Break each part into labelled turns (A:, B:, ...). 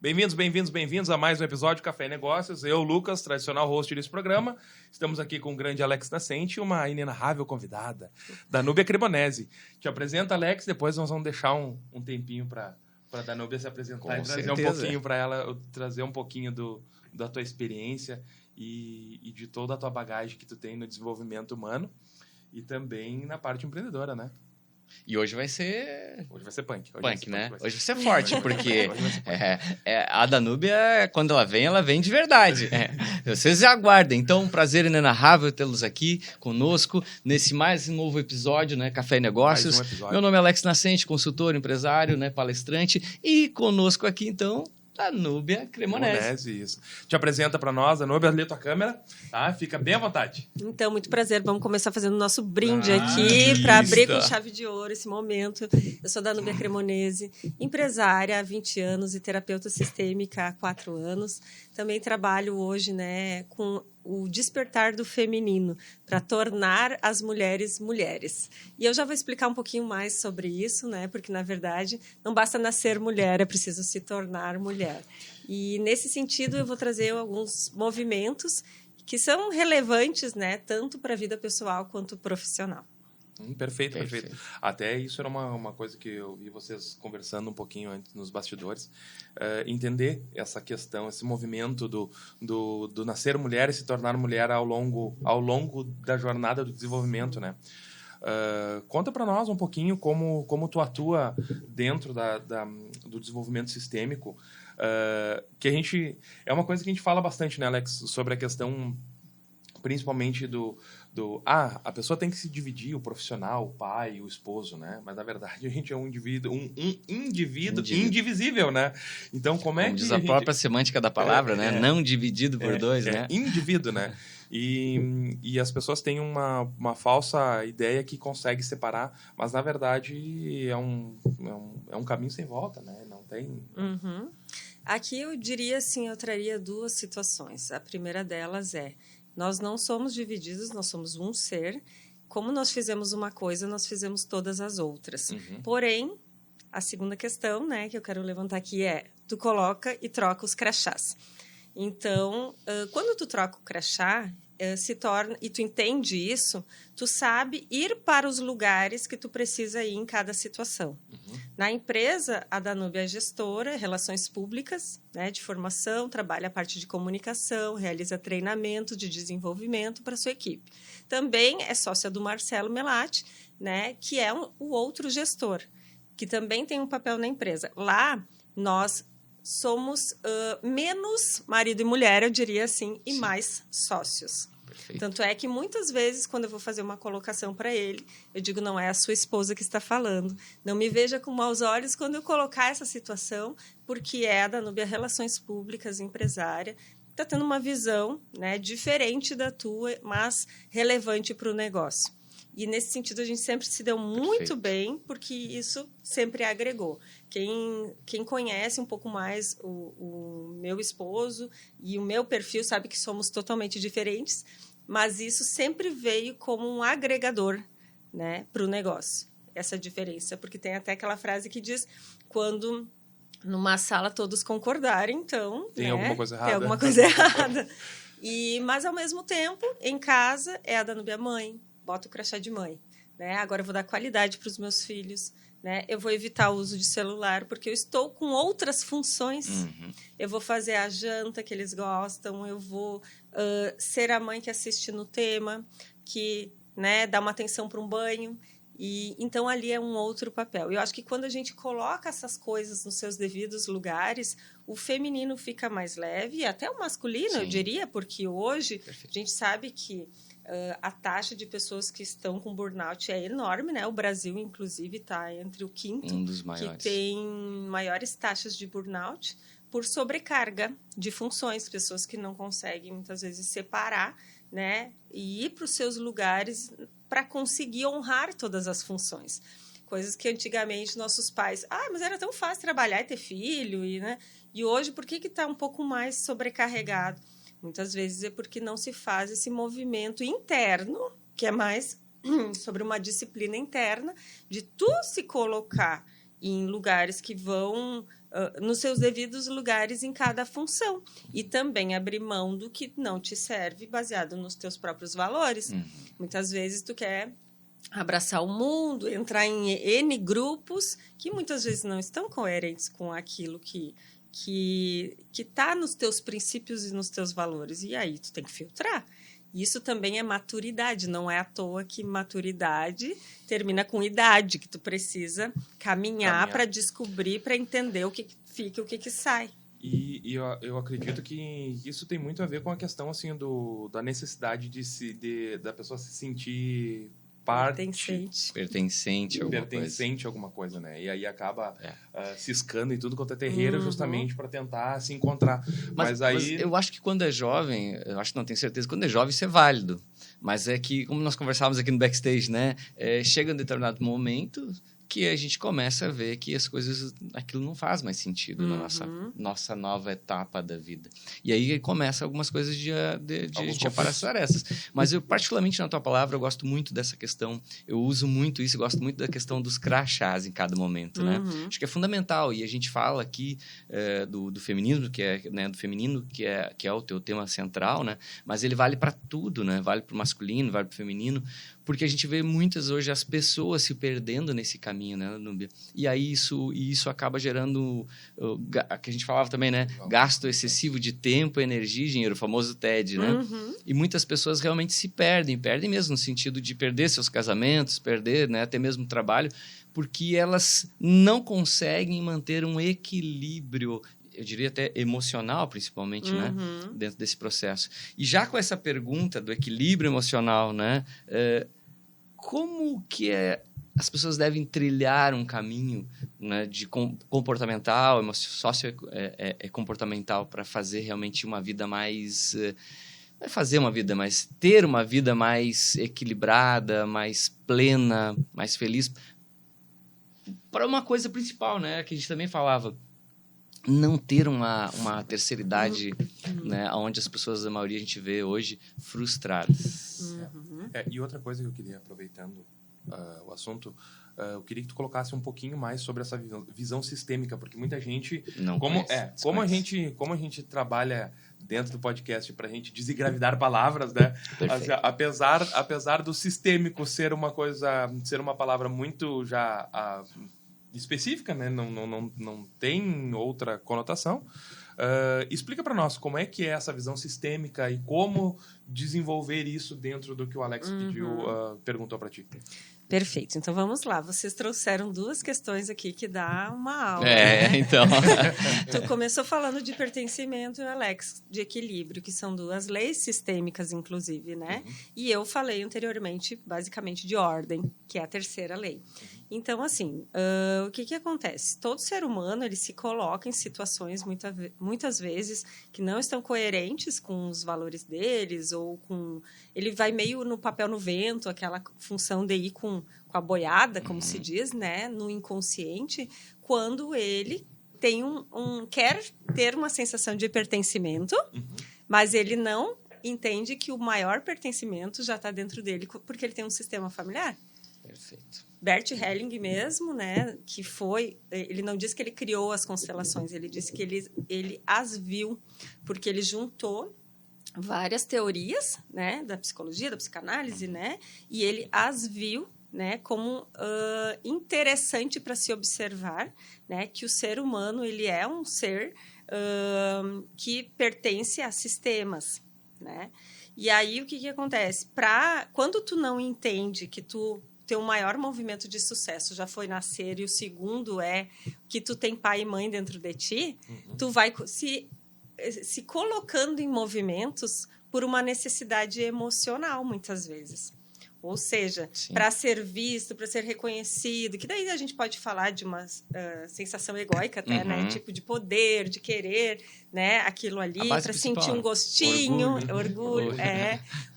A: Bem-vindos a mais um episódio Café e Negócios. Eu, Lucas, tradicional host desse programa. Estamos aqui com o grande Alex Nascente e uma inenarrável convidada, Danúbia Cremonese. Te apresenta, Alex, depois nós vamos deixar um tempinho para a Danúbia se apresentar
B: Com
A: e trazer
B: certeza.
A: um pouquinho para ela, trazer um pouquinho da tua experiência e de toda a tua bagagem que tu tem no desenvolvimento humano e também na parte empreendedora, né?
B: E hoje vai ser...
A: Hoje vai ser punk.
B: Punk, né? Hoje vai ser forte, porque
A: Hoje vai ser punk.
B: a Danúbia, quando ela vem de verdade. Vocês aguardem. Então, um prazer inenarrável tê-los aqui conosco nesse mais novo episódio, né? Café e Negócios.
A: Mais um episódio.
B: Meu nome é Alex Nascente, consultor, empresário, né? Palestrante. E conosco aqui, então, Danúbia Cremonese.
A: Isso. Te apresenta para nós, Danúbia, lê tua câmera, tá? Fica bem à vontade.
C: Então, muito prazer. Vamos começar fazendo o nosso brinde aqui
B: isso.
C: para abrir com chave de ouro esse momento. Eu sou Danúbia Cremonese, empresária há 20 anos e terapeuta sistêmica há 4 anos. Também trabalho hoje, né, com o despertar do feminino, para tornar as mulheres mulheres. E eu já vou explicar um pouquinho mais sobre isso, né? Porque, na verdade, não basta nascer mulher, é preciso se tornar mulher. E, nesse sentido, eu vou trazer alguns movimentos que são relevantes, né? Tanto para a vida pessoal quanto profissional.
A: Perfeito. Até isso era uma coisa que eu vi vocês conversando um pouquinho antes nos bastidores. Entender essa questão, esse movimento do nascer mulher e se tornar mulher ao longo da jornada do desenvolvimento, né? Conta para nós um pouquinho como tu atua dentro do desenvolvimento sistêmico, que a gente... É uma coisa que a gente fala bastante, né, Alex? Sobre a questão, principalmente a pessoa tem que se dividir, o profissional, o pai, o esposo, né? Mas, na verdade, a gente é um indivíduo indivisível, né? Então, como
B: diz a própria semântica da palavra, né? Não dividido por dois, né?
A: Indivíduo, né? E as pessoas têm uma falsa ideia que consegue separar, mas, na verdade, é um caminho sem volta, né? Não tem...
C: Uhum. Aqui eu diria assim, eu traria 2 situações. A primeira delas é: nós não somos divididos, nós somos um ser. Como nós fizemos uma coisa, nós fizemos todas as outras.
A: Uhum.
C: Porém, a segunda questão, né, que eu quero levantar aqui é: tu coloca e troca os crachás. Então, quando tu troca o crachá, se torna, e tu entende isso, tu sabe ir para os lugares que tu precisa ir em cada situação.
A: Uhum.
C: Na empresa, a Danúbia é gestora, relações públicas, né, de formação, trabalha a parte de comunicação, realiza treinamento de desenvolvimento para sua equipe. Também é sócia do Marcelo Melatti, né, que é o outro gestor, que também tem um papel na empresa. Lá, nós somos menos marido e mulher, eu diria assim, e mais sócios.
B: Perfeito.
C: Tanto é que muitas vezes, quando eu vou fazer uma colocação para ele, eu digo: não é a sua esposa que está falando. Não me veja com maus olhos quando eu colocar essa situação, porque é a Danúbia Relações Públicas, empresária, está tendo uma visão, né, diferente da tua, mas relevante para o negócio. E, nesse sentido, a gente sempre se deu muito bem, porque isso sempre agregou. Quem conhece um pouco mais o meu esposo e o meu perfil sabe que somos totalmente diferentes, mas isso sempre veio como um agregador, né, para o negócio, essa diferença. Porque tem até aquela frase que diz: quando numa sala todos concordarem, então...
A: Tem,
C: né,
A: alguma coisa errada.
C: Tem alguma coisa errada. Mas, ao mesmo tempo, em casa, é a Danúbia mãe. Bota o crachá de mãe, né? Agora eu vou dar qualidade para os meus filhos, né? Eu vou evitar o uso de celular, porque eu estou com outras funções.
B: Uhum.
C: Eu vou fazer a janta que eles gostam, eu vou ser a mãe que assiste no tema, que, né, dá uma atenção para um banho. E então, ali é um outro papel. Eu acho que quando a gente coloca essas coisas nos seus devidos lugares, o feminino fica mais leve, e até o masculino, eu diria, porque hoje a gente sabe que a taxa de pessoas que estão com burnout é enorme, né? O Brasil, inclusive, está entre o 5º
B: um dos maiores,
C: que tem maiores taxas de burnout por sobrecarga de funções, pessoas que não conseguem, muitas vezes, separar, né? E ir para os seus lugares para conseguir honrar todas as funções. Coisas que antigamente nossos pais... mas era tão fácil trabalhar e ter filho, né? E hoje, por que está um pouco mais sobrecarregado? Muitas vezes é porque não se faz esse movimento interno, que é mais sobre uma disciplina interna, de tu se colocar em lugares que vão nos seus devidos lugares em cada função. E também abrir mão do que não te serve baseado nos teus próprios valores. Muitas vezes tu quer abraçar o mundo, entrar em N grupos que muitas vezes não estão coerentes com aquilo que está nos teus princípios e nos teus valores. E aí tu tem que filtrar. Isso também é maturidade. Não é à toa que maturidade termina com idade, que tu precisa caminhar para descobrir, para entender o que fica e o que sai.
A: E eu acredito que isso tem muito a ver com a questão assim, da necessidade da pessoa se sentir
B: pertencente
A: a alguma coisa, né? E aí acaba ciscando em tudo quanto é terreiro, justamente para tentar se encontrar. Mas
B: eu acho que quando é jovem, não tenho certeza, quando é jovem isso é válido. Mas é que, como nós conversávamos aqui no backstage, né? Chega um determinado momento que a gente começa a ver que as coisas, aquilo não faz mais sentido na nossa nova etapa da vida. E aí começa algumas coisas de aparecer essas. Mas eu, particularmente na tua palavra, eu gosto muito dessa questão, eu uso muito isso, eu gosto muito da questão dos crachás em cada momento, né? Acho que é fundamental, e a gente fala aqui do feminismo, que é, né, do feminino, que é o teu tema central, né? Mas ele vale para tudo, né? Vale para o masculino, vale para o feminino, porque a gente vê muitas hoje as pessoas se perdendo nesse caminho, né, Núbia? E aí isso acaba gerando, que a gente falava também, né? Gasto excessivo de tempo, energia e dinheiro, o famoso TED, né? E muitas pessoas realmente se perdem mesmo no sentido de perder seus casamentos, perder, né, até mesmo trabalho, porque elas não conseguem manter um equilíbrio, eu diria até emocional, principalmente, né? Dentro desse processo. E já com essa pergunta do equilíbrio emocional, né? Como que as pessoas devem trilhar um caminho, né, de comportamental, comportamental, para fazer realmente uma vida mais... Não é fazer uma vida, mas ter uma vida mais equilibrada, mais plena, mais feliz. Para uma coisa principal, né? Que a gente também falava, não ter uma terceira idade, né, onde as pessoas, a maioria, a gente vê hoje, frustradas.
A: E outra coisa que eu queria, aproveitando o assunto, eu queria que tu colocasse um pouquinho mais sobre essa visão sistêmica, porque muita gente... Como a gente trabalha dentro do podcast para a gente desengravidar palavras, né? Apesar do sistêmico ser uma palavra muito já... específica, né? Não tem outra conotação. Explica para nós como é que é essa visão sistêmica e como desenvolver isso dentro do que o Alex perguntou para ti.
C: Perfeito. Então, vamos lá. Vocês trouxeram duas questões aqui que dá uma aula.
B: Então.
C: Tu começou falando de pertencimento, Alex, de equilíbrio, que são duas leis sistêmicas, inclusive, né? E eu falei anteriormente, basicamente, de ordem, que é a terceira lei. Então, assim, o que acontece? Todo ser humano, ele se coloca em situações, muitas vezes, que não estão coerentes com os valores deles, ou com... Ele vai meio no papel no vento, aquela função de ir com a boiada, como se diz, né? No inconsciente, quando ele tem quer ter uma sensação de pertencimento, mas ele não entende que o maior pertencimento já está dentro dele, porque ele tem um sistema familiar.
B: Perfeito.
C: Bert Helling mesmo, né, ele não diz que ele criou as constelações, ele disse que ele as viu, porque ele juntou várias teorias, né, da psicologia, da psicanálise, né, e ele as viu, né, como interessante para se observar, né, que o ser humano, ele é um ser que pertence a sistemas, né. E aí o que acontece? Quando tu não entende que teu maior movimento de sucesso já foi nascer, e o segundo é que tu tem pai e mãe dentro de ti, tu vai se colocando em movimentos por uma necessidade emocional, muitas vezes. Ou seja, para ser visto, para ser reconhecido, que daí a gente pode falar de uma sensação egóica até, né? Tipo de poder, de querer, né? Aquilo ali, para sentir um gostinho, orgulho.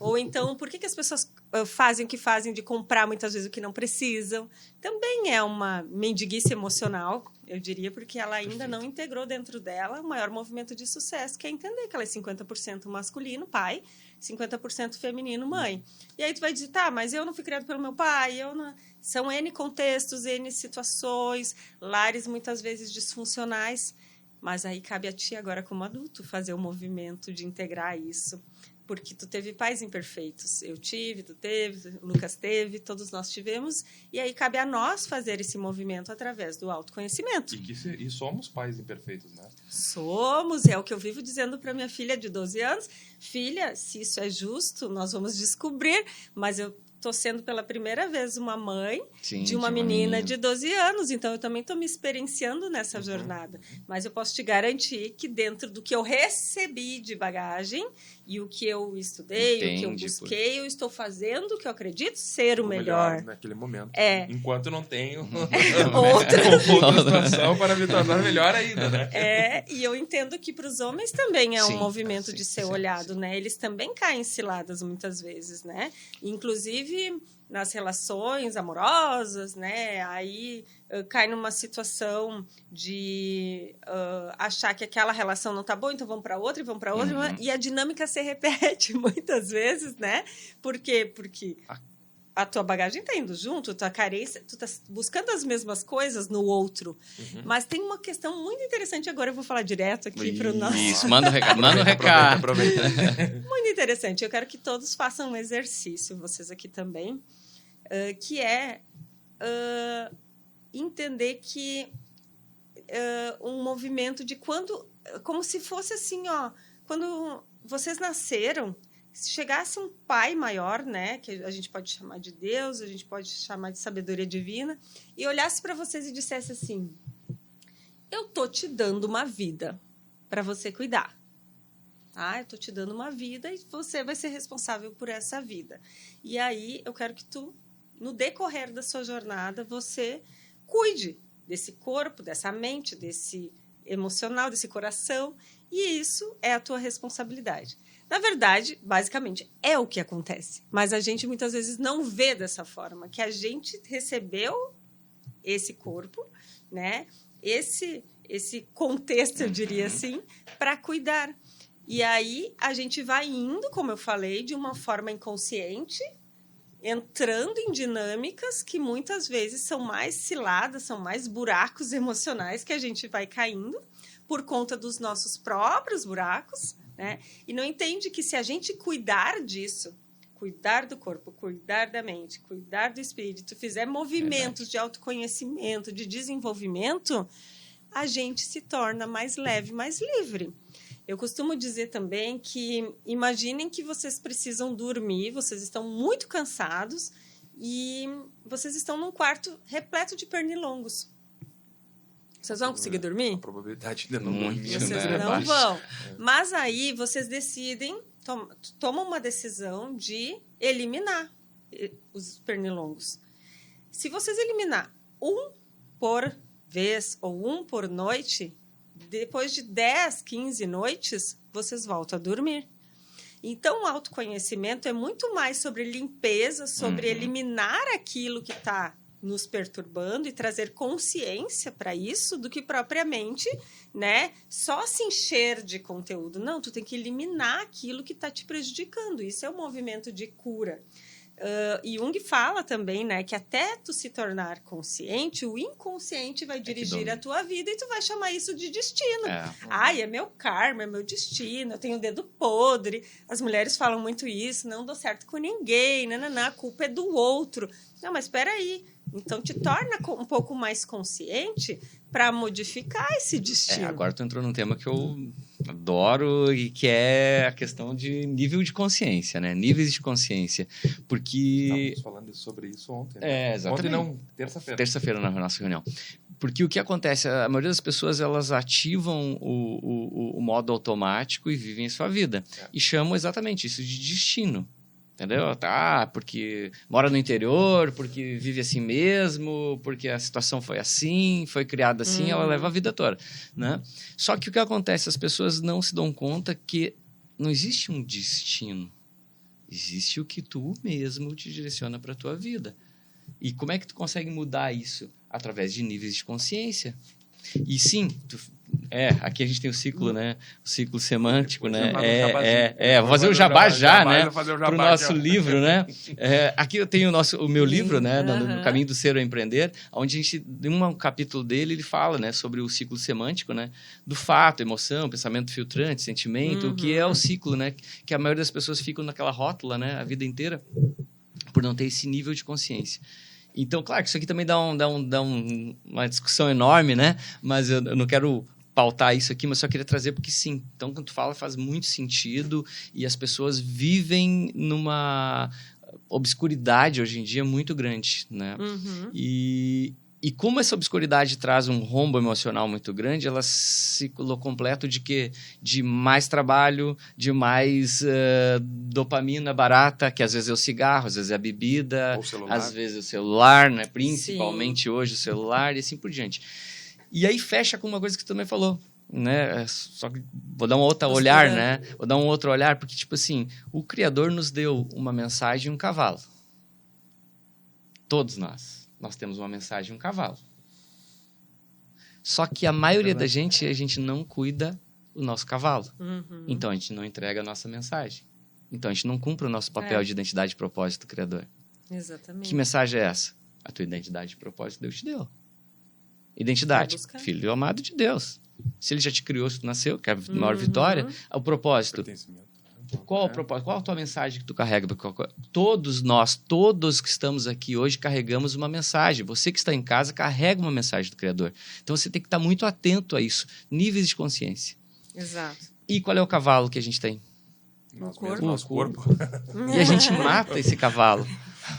C: Ou então, por que as pessoas fazem o que fazem de comprar muitas vezes o que não precisam. Também é uma mendiguice emocional, eu diria, porque ela ainda não integrou dentro dela o maior movimento de sucesso, que é entender que ela é 50% masculino, pai, 50% feminino, mãe. E aí tu vai dizer, tá, mas eu não fui criado pelo meu pai, eu não... São N contextos, N situações, lares muitas vezes disfuncionais, mas aí cabe a ti agora como adulto fazer o movimento de integrar isso. Porque tu teve pais imperfeitos. Eu tive, tu teve, o Lucas teve, todos nós tivemos. E aí cabe a nós fazer esse movimento através do autoconhecimento.
A: E somos pais imperfeitos, né?
C: Somos, é o que eu vivo dizendo para minha filha de 12 anos. Filha, se isso é justo, nós vamos descobrir. Mas eu estou sendo pela primeira vez uma mãe de uma menina de 12 anos. Então, eu também estou me experienciando nessa jornada. Mas eu posso te garantir que dentro do que eu recebi de bagagem e o que eu estudei, o que eu busquei, eu estou fazendo o que eu acredito ser o melhor.
A: Naquele momento.
C: Enquanto
A: não tenho
C: outra
A: situação para me tornar melhor ainda, né?
C: E eu entendo que para os homens também é um movimento de ser olhado, né? Eles também caem em ciladas muitas vezes, né? Inclusive nas relações amorosas, né? Aí cai numa situação de achar que aquela relação não tá boa, então vamos para outra e vamos para outra, e a dinâmica se repete muitas vezes, né? Por quê? Porque a tua bagagem tá indo junto, tua carência, tu tá buscando as mesmas coisas no outro. Mas tem uma questão muito interessante, agora eu vou falar direto aqui para o nosso...
B: Isso, manda o recado,
A: Aproveita.
C: Muito interessante, eu quero que todos façam um exercício, vocês aqui também, que é entender que um movimento de quando... Como se fosse assim, ó, quando vocês nasceram, se chegasse um pai maior, né, que a gente pode chamar de Deus, a gente pode chamar de sabedoria divina, e olhasse para vocês e dissesse assim: eu tô te dando uma vida para você cuidar. Eu tô te dando uma vida e você vai ser responsável por essa vida. E aí eu quero que tu, no decorrer da sua jornada, você cuide desse corpo, dessa mente, desse emocional, desse coração, e isso é a tua responsabilidade. Na verdade, basicamente, é o que acontece. Mas a gente, muitas vezes, não vê dessa forma. Que a gente recebeu esse corpo, né? Esse contexto, eu diria assim, para cuidar. E aí, a gente vai indo, como eu falei, de uma forma inconsciente, entrando em dinâmicas que, muitas vezes, são mais ciladas, são mais buracos emocionais que a gente vai caindo por conta dos nossos próprios buracos, né? E não entende que se a gente cuidar disso, cuidar do corpo, cuidar da mente, cuidar do espírito, fizer movimentos de autoconhecimento, de desenvolvimento, a gente se torna mais leve, mais livre. Eu costumo dizer também que imaginem que vocês precisam dormir, vocês estão muito cansados e vocês estão num quarto repleto de pernilongos. Vocês vão conseguir dormir?
A: A probabilidade de não dormir.
C: Vocês não vão. Mas aí vocês decidem, tomam uma decisão de eliminar os pernilongos. Se vocês eliminar um por vez ou um por noite, depois de 10, 15 noites, vocês voltam a dormir. Então, o autoconhecimento é muito mais sobre limpeza, sobre eliminar aquilo que está nos perturbando e trazer consciência para isso, do que propriamente, né, só se encher de conteúdo. Não, tu tem que eliminar aquilo que está te prejudicando. Isso é um movimento de cura. Jung fala também, né, que até tu se tornar consciente, o inconsciente vai dirigir a tua vida e tu vai chamar isso de destino. É meu karma, é meu destino, eu tenho o dedo podre. As mulheres falam muito isso, não dou certo com ninguém, a culpa é do outro. Não, mas espera aí. Então, te torna um pouco mais consciente para modificar esse destino.
B: Agora tu entrou num tema que eu adoro e que é a questão de nível de consciência, né? Níveis de consciência. Porque...
A: Estávamos falando sobre isso ontem. Né?
B: Exatamente.
A: Ontem não, terça-feira.
B: Terça-feira na nossa reunião. Porque o que acontece? A maioria das pessoas, elas ativam o modo automático e vivem a sua vida. E chamam exatamente isso de destino. Entendeu? Porque mora no interior, porque vive assim mesmo, porque a situação foi assim, foi criada assim, ela leva a vida toda, né? Só que o que acontece? As pessoas não se dão conta que não existe um destino. Existe o que tu mesmo te direciona para a tua vida. E como é que tu consegue mudar isso? Através de níveis de consciência. E sim, aqui a gente tem o ciclo, né? O ciclo semântico, né? Vou fazer o jabá já, né? Para o nosso livro, né? Aqui eu tenho o meu livro, né? No Caminho do Ser ao Empreender, onde a gente, em um capítulo dele, ele fala, né? Sobre o ciclo semântico, né? Do fato, emoção, pensamento filtrante, sentimento, o que é o ciclo, né? Que a maioria das pessoas ficam naquela rótula, né? A vida inteira, por não ter esse nível de consciência. Então, claro que isso aqui também dá uma discussão enorme, né? Mas eu não quero pautar isso aqui, mas só queria trazer porque sim. Então, quando tu fala, faz muito sentido e as pessoas vivem numa obscuridade hoje em dia muito grande, né? E como essa obscuridade traz um rombo emocional muito grande, ela se completa de quê? De mais trabalho, de mais dopamina barata, que às vezes é o cigarro, às vezes é a bebida, às vezes é o celular, né? Principalmente hoje o celular e assim por diante. E aí fecha com uma coisa que tu também falou, né? Só que vou dar um outro olhar, né? Vou dar um outro olhar, porque, tipo assim, o Criador nos deu uma mensagem e um cavalo. Todos nós temos uma mensagem e um cavalo. Só que a maioria da gente, a gente não cuida do nosso cavalo. Então, a gente não entrega a nossa mensagem. Então, a gente não cumpre o nosso papel de identidade e propósito do Criador.
C: Exatamente.
B: Que mensagem é essa? A tua identidade e propósito Deus te deu. Identidade, filho amado de Deus. Se ele já te criou, se tu nasceu, que é a maior vitória, o propósito. Qual o propósito? Qual a tua mensagem que tu carrega? Todos nós, todos que estamos aqui hoje, carregamos uma mensagem. Você que está em casa, carrega uma mensagem do Criador. Então, você tem que estar muito atento a isso. Níveis de consciência.
C: Exato.
B: E qual é o cavalo que a gente tem?
A: Nosso corpo.
B: E a gente mata esse cavalo.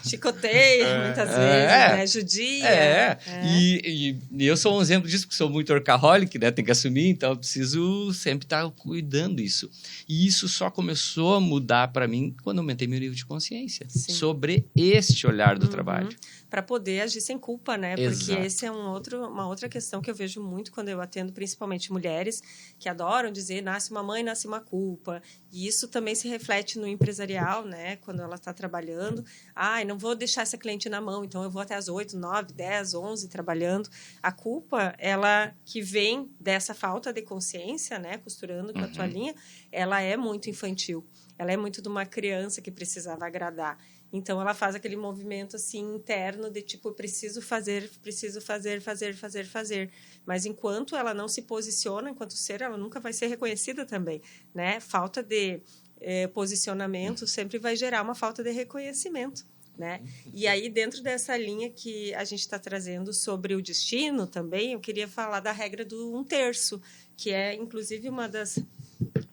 C: Chicoteia, muitas vezes, né? Judia.
B: E eu sou um exemplo disso, porque sou muito workaholic, né? Tenho que assumir, então eu preciso sempre estar cuidando disso. E isso só começou a mudar para mim quando aumentei meu nível de consciência sobre este olhar do trabalho.
C: Para poder agir sem culpa, né? Porque esse é uma outra questão que eu vejo muito quando eu atendo, principalmente mulheres, que adoram dizer, nasce uma mãe, nasce uma culpa. E isso também se reflete no empresarial, né? Quando ela está trabalhando. Não vou deixar essa cliente na mão, então eu vou até as 8, 9, 10, 11 trabalhando. A culpa, ela que vem dessa falta de consciência, né? Costurando com a tua linha, ela é muito infantil. Ela é muito de uma criança que precisava agradar. Então, ela faz aquele movimento, assim, interno de, tipo, preciso fazer. Mas, enquanto ela não se posiciona, enquanto ser, ela nunca vai ser reconhecida também, né? Falta de posicionamento sempre vai gerar uma falta de reconhecimento, né? E aí, dentro dessa linha que a gente está trazendo sobre o destino também, eu queria falar da regra do 1/3, que é, inclusive, uma das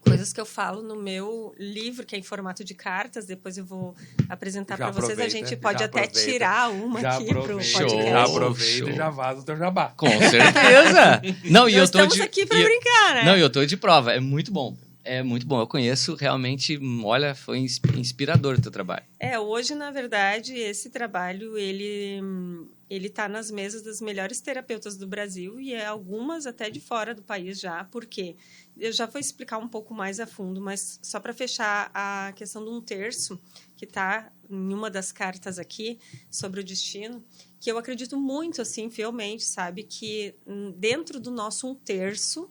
C: coisas que eu falo no meu livro, que é em formato de cartas. Depois eu vou apresentar para vocês. A gente pode até tirar uma aqui para o podcast.
A: Já aproveita e já vaza o teu jabá.
B: Com certeza! Não, e eu tô
C: estamos aqui para brincar, né?
B: Não, e eu tô de prova. É muito bom. É muito bom. Eu conheço realmente, olha, foi inspirador o teu trabalho.
C: Hoje, na verdade, esse trabalho, ele tá nas mesas das melhores terapeutas do Brasil e algumas até de fora do país já, porque eu já vou explicar um pouco mais a fundo, mas só para fechar a questão do 1/3, que está em uma das cartas aqui, sobre o destino, que eu acredito muito, assim, fielmente, sabe, que dentro do nosso 1/3,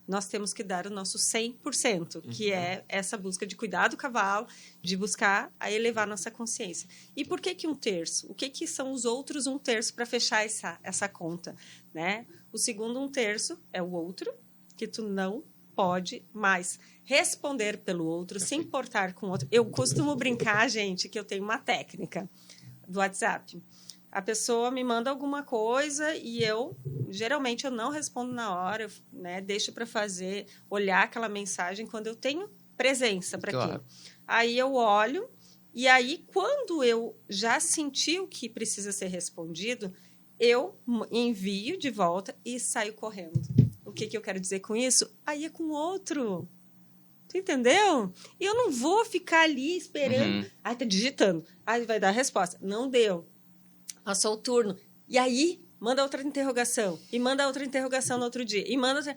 C: nós temos que dar o nosso 100%, que é essa busca de cuidar do cavalo, de buscar a elevar nossa consciência. E por que 1/3? O que são os outros 1/3 para fechar essa conta, né? O segundo 1/3 é o outro, que tu não pode mais responder pelo outro, se importar com o outro. Eu costumo brincar, gente, que eu tenho uma técnica do WhatsApp. A pessoa me manda alguma coisa e geralmente eu não respondo na hora, né? Deixo para olhar aquela mensagem quando eu tenho presença para aquilo. Aí eu olho e aí quando eu já senti o que precisa ser respondido, eu envio de volta e saio correndo. O que eu quero dizer com isso? Aí é com outro. Tu entendeu? E eu não vou ficar ali esperando. Tá digitando. Aí vai dar a resposta. Não deu. Passou o turno. E aí, manda outra interrogação. E manda outra interrogação no outro dia. E manda outra...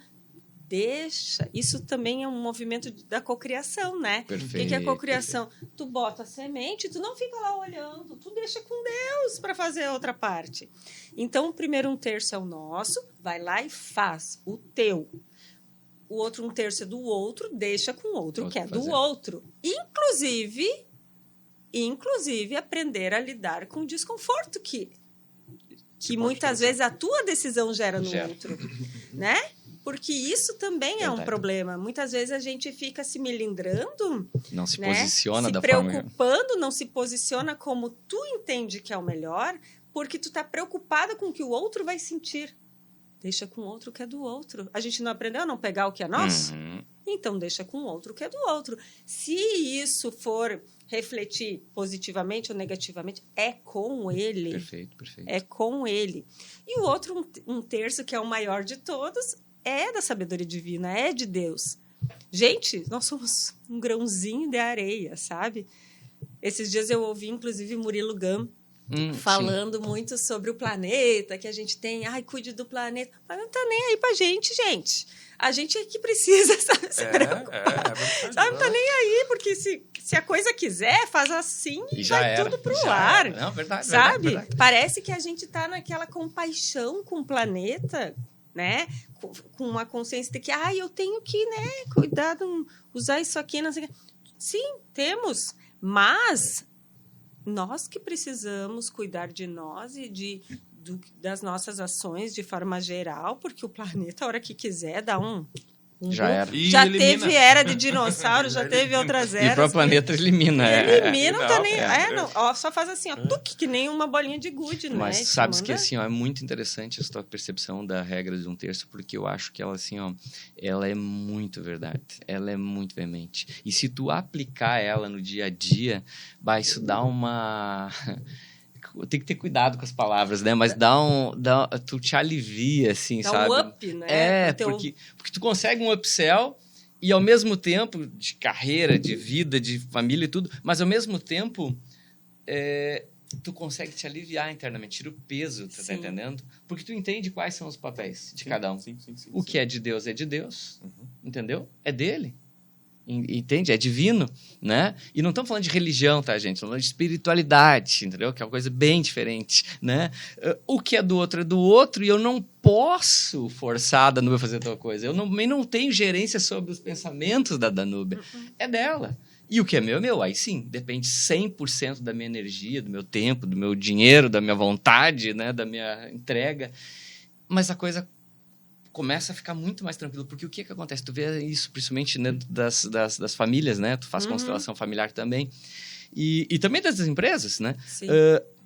C: deixa. Isso também é um movimento da cocriação, né?
B: Perfeito.
C: O que é cocriação? Tu bota a semente, tu não fica lá olhando, tu deixa com Deus para fazer a outra parte. Então, o primeiro 1/3 é o nosso, vai lá e faz o teu. O outro 1/3 é do outro, deixa com o outro que é do outro. Inclusive, aprender a lidar com o desconforto que muitas vezes a tua decisão gera no outro, né? Porque isso também é um problema. Muitas vezes a gente fica se melindrando,
B: não se
C: né?
B: posiciona da
C: forma...
B: Se
C: preocupando, não se posiciona como tu entende que é o melhor, porque tu tá preocupada com o que o outro vai sentir. Deixa com o outro que é do outro. A gente não aprendeu a não pegar o que é nosso? Então, deixa com o outro que é do outro. Se isso for refletir positivamente ou negativamente, é com ele.
B: Perfeito.
C: É com ele. E o outro 1/3, que é o maior de todos, é da sabedoria divina, é de Deus. Gente, nós somos um grãozinho de areia, sabe? Esses dias eu ouvi, inclusive, Murilo Gun falando muito sobre o planeta, que a gente tem, cuide do planeta. Mas não tá nem aí pra gente. A gente é que precisa, sabe, se preocupar. Sabe, não tá nem aí, porque se a coisa quiser, faz assim e vai tudo pro ar.
B: Não, verdade,
C: sabe?
B: Verdade.
C: Parece que a gente tá naquela compaixão com o planeta, né? Com uma consciência de que, eu tenho que, né, cuidar, usar isso aqui, não sei o que. Sim, temos, mas nós que precisamos cuidar de nós e das nossas ações de forma geral, porque o planeta, a hora que quiser, dá
B: já era.
C: Já teve era de dinossauro, já teve outras eras.
B: E para o planeta elimina.
C: Elimina, não tá nem... só faz assim, que nem uma bolinha de gude, né?
B: Mas sabes que, assim, é muito interessante essa tua percepção da regra de 1/3, porque eu acho que ela, assim, ela é muito verdade. Ela é muito veemente. E se tu aplicar ela no dia a dia, isso dá uma... Tem que ter cuidado com as palavras, né? Mas tu te alivia, assim, sabe?
C: Dá um up, né?
B: Porque tu consegue um upsell e, ao mesmo tempo, de carreira, de vida, de família e tudo, mas, ao mesmo tempo, tu consegue te aliviar internamente, tira o peso, tá entendendo? Porque tu entende quais são os papéis de cada um. Sim, o que é de Deus, entendeu? É dele. Entende? É divino, né? E não estamos falando de religião, tá, gente? Estamos falando de espiritualidade, entendeu? Que é uma coisa bem diferente, né? O que é do outro e eu não posso forçar a Danúbia a fazer tal coisa. Eu também não tenho gerência sobre os pensamentos da Danúbia. É dela. E o que é meu? Aí sim, depende 100% da minha energia, do meu tempo, do meu dinheiro, da minha vontade, né? Da minha entrega. Mas a coisa começa a ficar muito mais tranquilo, porque o que acontece? Tu vê isso principalmente dentro das famílias, né? Tu faz constelação familiar também. E também das empresas, né?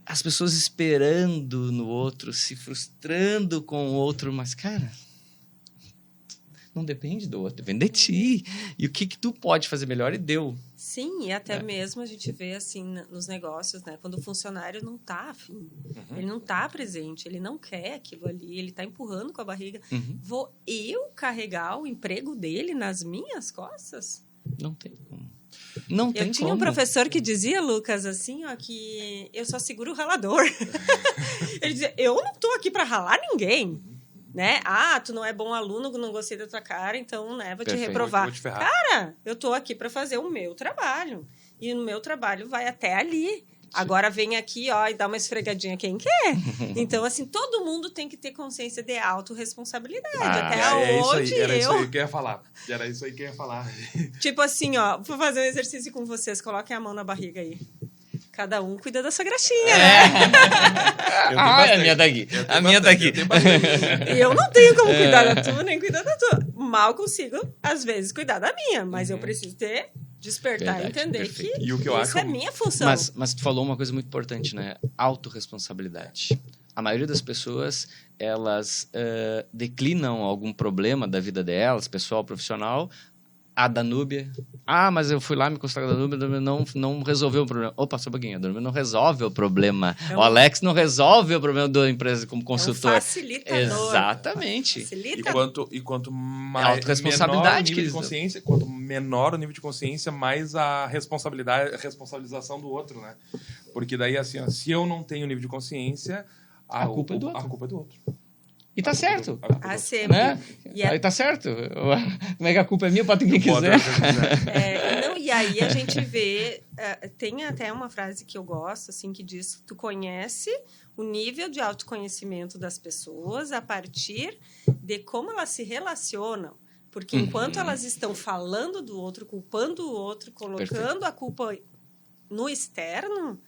B: As pessoas esperando no outro, se frustrando com o outro, mas, cara, não depende do outro, depende de ti. E o que tu pode fazer melhor e deu.
C: Sim, e até mesmo a gente vê assim nos negócios, né? Quando o funcionário não está afim, ele não está presente, ele não quer aquilo ali, ele está empurrando com a barriga. Vou eu carregar o emprego dele nas minhas costas?
B: Não tem como. Não tem
C: Eu tinha um professor que dizia, Lucas, assim, que eu só seguro o ralador. Ele dizia, eu não estou aqui para ralar ninguém. Né? Tu não é bom aluno, não gostei da tua cara, então, né, vou te reprovar.
A: Vou te ferrar.
C: Cara, eu tô aqui para fazer o meu trabalho. E o meu trabalho vai até ali. Agora vem aqui, e dá uma esfregadinha quem quer. Então, assim, todo mundo tem que ter consciência de autorresponsabilidade. Até onde
A: Era isso aí que eu ia falar.
C: Tipo assim, vou fazer um exercício com vocês. Coloquem a mão na barriga aí. Cada um cuida da sua graxinha, né?
B: A minha daqui. A minha daqui.
C: Eu não tenho como cuidar da tua, nem cuidar da tua. Mal consigo, às vezes, cuidar da minha. Mas eu preciso despertar e entender que isso é minha função.
B: Mas tu falou uma coisa muito importante, né? Autorresponsabilidade. A maioria das pessoas, elas declinam algum problema da vida delas, pessoal, profissional, a Danúbia. Mas eu fui lá me consultar com a Danúbia, não resolveu o problema. Opa, só um pouquinho. A Danúbia não resolve o problema. O Alex não resolve o problema da empresa como consultor.
C: Facilitador.
B: Exatamente.
A: E quanto mais
B: responsabilidade
A: menor o nível de consciência, quanto menor o nível de consciência, mais a responsabilização do outro, né? Porque daí, assim, se eu não tenho nível de consciência,
B: a culpa é do outro.
A: A culpa é do outro.
B: E tá certo.
C: Sempre.
B: Né? Aí tá certo. Como é que a culpa é minha? Pode quem quiser.
C: E aí a gente vê... tem até uma frase que eu gosto, assim, que diz: tu conhece o nível de autoconhecimento das pessoas a partir de como elas se relacionam. Porque enquanto elas estão falando do outro, culpando o outro, colocando a culpa no externo,